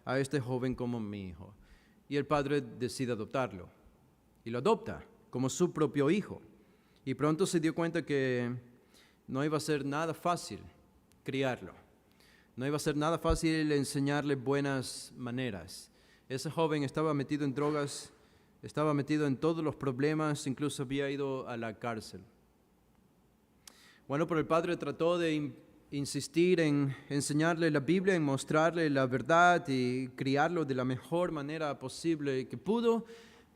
a este joven como mi hijo. Y el padre decide adoptarlo. Y lo adopta como su propio hijo. Y pronto se dio cuenta que no iba a ser nada fácil criarlo. No iba a ser nada fácil enseñarle buenas maneras. Ese joven estaba metido en drogas, estaba metido en todos los problemas, incluso había ido a la cárcel. Bueno, pero el padre trató de insistir en enseñarle la Biblia, en mostrarle la verdad y criarlo de la mejor manera posible que pudo.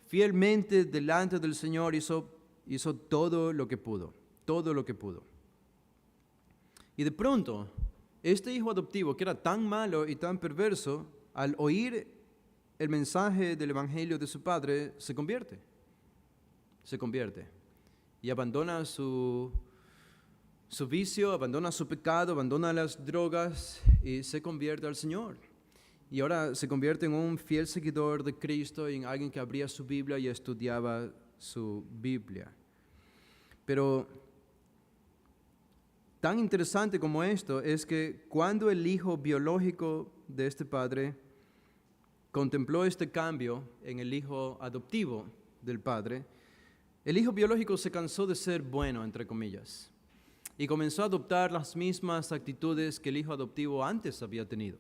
Fielmente delante del Señor hizo todo lo que pudo, todo lo que pudo. Y de pronto, este hijo adoptivo, que era tan malo y tan perverso, al oír el mensaje del evangelio de su padre, se convierte y abandona su vicio, abandona su pecado, abandona las drogas y se convierte al Señor. Y ahora se convierte en un fiel seguidor de Cristo y en alguien que abría su Biblia y estudiaba su Biblia. Pero tan interesante como esto es que cuando el hijo biológico de este padre contempló este cambio en el hijo adoptivo del padre, el hijo biológico se cansó de ser bueno, entre comillas, y comenzó a adoptar las mismas actitudes que el hijo adoptivo antes había tenido.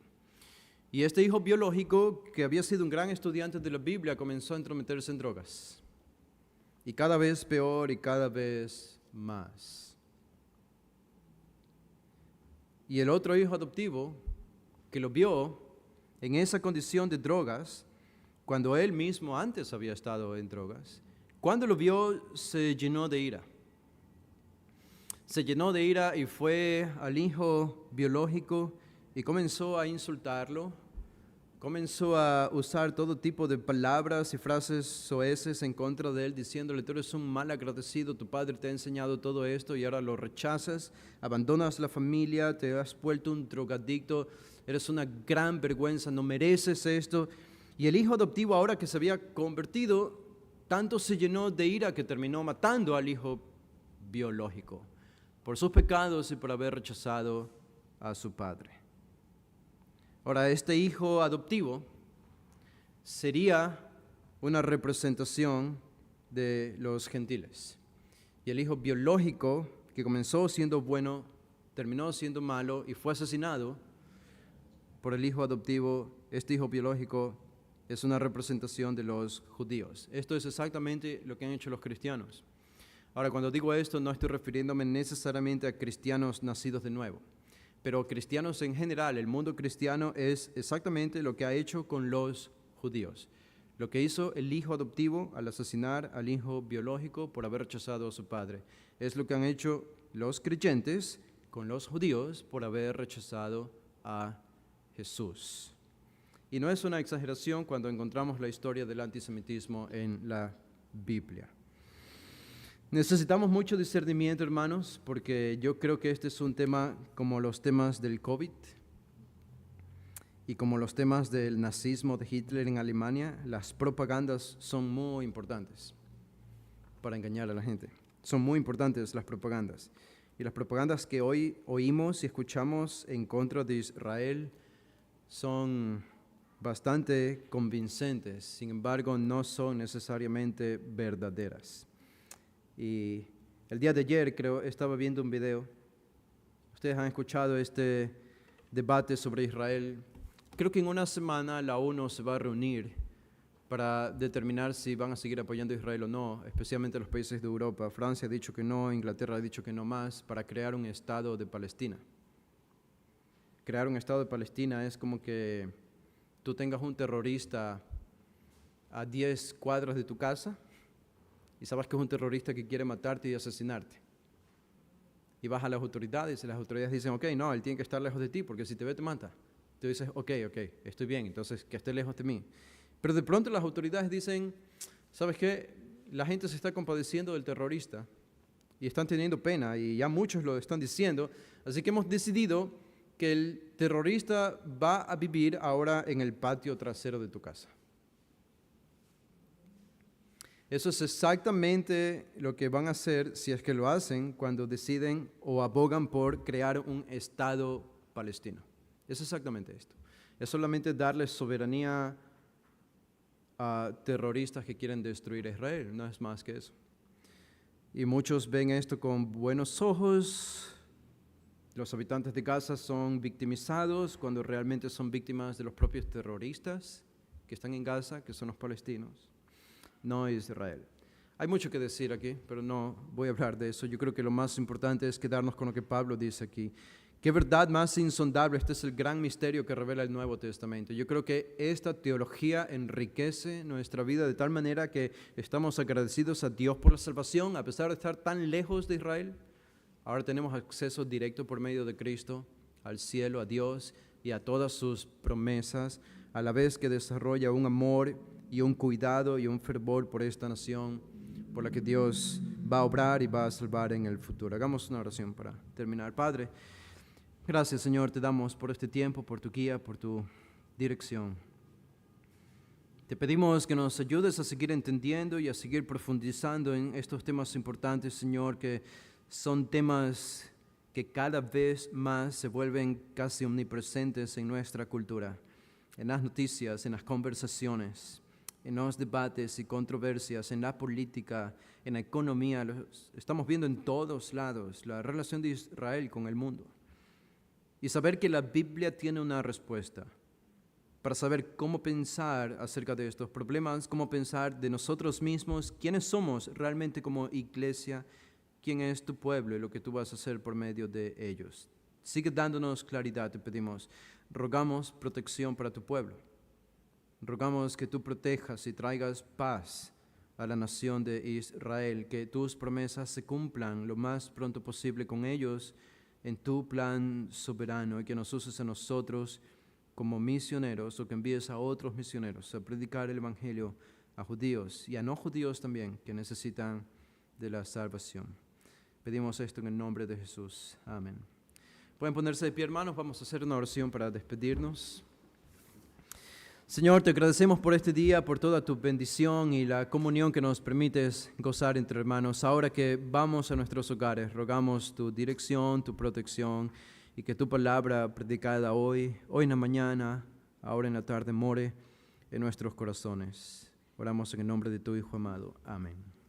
Y este hijo biológico, que había sido un gran estudiante de la Biblia, comenzó a entrometerse en drogas. Y cada vez peor y cada vez más. Y el otro hijo adoptivo, que lo vio en esa condición de drogas, cuando él mismo antes había estado en drogas, cuando lo vio se llenó de ira. Se llenó de ira y fue al hijo biológico y comenzó a insultarlo, comenzó a usar todo tipo de palabras y frases soeces en contra de él, diciéndole, tú eres un mal agradecido, tu padre te ha enseñado todo esto y ahora lo rechazas, abandonas la familia, te has vuelto un drogadicto, eres una gran vergüenza, no mereces esto. Y el hijo adoptivo, ahora que se había convertido, tanto se llenó de ira que terminó matando al hijo biológico por sus pecados y por haber rechazado a su padre. Ahora, este hijo adoptivo sería una representación de los gentiles. Y el hijo biológico, que comenzó siendo bueno, terminó siendo malo y fue asesinado por el hijo adoptivo, este hijo biológico es una representación de los judíos. Esto es exactamente lo que han hecho los cristianos. Ahora, cuando digo esto, no estoy refiriéndome necesariamente a cristianos nacidos de nuevo, pero cristianos en general. El mundo cristiano es exactamente lo que ha hecho con los judíos. Lo que hizo el hijo adoptivo al asesinar al hijo biológico por haber rechazado a su padre. Es lo que han hecho los creyentes con los judíos por haber rechazado a Jesús. Y no es una exageración cuando encontramos la historia del antisemitismo en la Biblia. Necesitamos mucho discernimiento, hermanos, porque yo creo que este es un tema como los temas del COVID y como los temas del nazismo de Hitler en Alemania. Las propagandas son muy importantes para engañar a la gente. Son muy importantes las propagandas. Y las propagandas que hoy oímos y escuchamos en contra de Israel son bastante convincentes, sin embargo no son necesariamente verdaderas. Y el día de ayer estaba viendo un video. Ustedes han escuchado este debate sobre Israel. Creo que en una semana la ONU se va a reunir para determinar si van a seguir apoyando a Israel o no, especialmente los países de Europa. Francia ha dicho que no, Inglaterra ha dicho que no más, para crear un Estado de Palestina. Crear un Estado de Palestina es como que tú tengas un terrorista a 10 cuadras de tu casa y sabes que es un terrorista que quiere matarte y asesinarte. Y vas a las autoridades y las autoridades dicen, ok, no, él tiene que estar lejos de ti porque si te ve te mata. Tú dices, ok, estoy bien, entonces que esté lejos de mí. Pero de pronto las autoridades dicen, ¿sabes qué? La gente se está compadeciendo del terrorista y están teniendo pena y ya muchos lo están diciendo. Así que hemos decidido que el terrorista va a vivir ahora en el patio trasero de tu casa. Eso es exactamente lo que van a hacer, si es que lo hacen, cuando deciden o abogan por crear un Estado palestino. Es exactamente esto. Es solamente darle soberanía a terroristas que quieren destruir a Israel, no es más que eso. Y muchos ven esto con buenos ojos. Los habitantes de Gaza son victimizados cuando realmente son víctimas de los propios terroristas que están en Gaza, que son los palestinos, no Israel. Hay mucho que decir aquí, pero no voy a hablar de eso. Yo creo que lo más importante es quedarnos con lo que Pablo dice aquí. Qué verdad más insondable, este es el gran misterio que revela el Nuevo Testamento. Yo creo que esta teología enriquece nuestra vida de tal manera que estamos agradecidos a Dios por la salvación, a pesar de estar tan lejos de Israel. Ahora tenemos acceso directo por medio de Cristo al cielo, a Dios y a todas sus promesas, a la vez que desarrolla un amor y un cuidado y un fervor por esta nación, por la que Dios va a obrar y va a salvar en el futuro. Hagamos una oración para terminar. Padre, gracias, Señor, te damos por este tiempo, por tu guía, por tu dirección. Te pedimos que nos ayudes a seguir entendiendo y a seguir profundizando en estos temas importantes, Señor, que son temas que cada vez más se vuelven casi omnipresentes en nuestra cultura, en las noticias, en las conversaciones, en los debates y controversias, en la política, en la economía. Estamos viendo en todos lados la relación de Israel con el mundo. Y saber que la Biblia tiene una respuesta para saber cómo pensar acerca de estos problemas, cómo pensar de nosotros mismos, quiénes somos realmente como iglesia, quién es tu pueblo y lo que tú vas a hacer por medio de ellos. Sigue dándonos claridad, te pedimos. Rogamos protección para tu pueblo. Rogamos que tú protejas y traigas paz a la nación de Israel, que tus promesas se cumplan lo más pronto posible con ellos en tu plan soberano, y que nos uses a nosotros como misioneros, o que envíes a otros misioneros a predicar el evangelio a judíos y a no judíos también que necesitan de la salvación. Pedimos esto en el nombre de Jesús. Amén. Pueden ponerse de pie, hermanos. Vamos a hacer una oración para despedirnos. Señor, te agradecemos por este día, por toda tu bendición y la comunión que nos permites gozar entre hermanos. Ahora que vamos a nuestros hogares, rogamos tu dirección, tu protección, y que tu palabra predicada hoy en la mañana, ahora en la tarde, more en nuestros corazones. Oramos en el nombre de tu Hijo amado. Amén.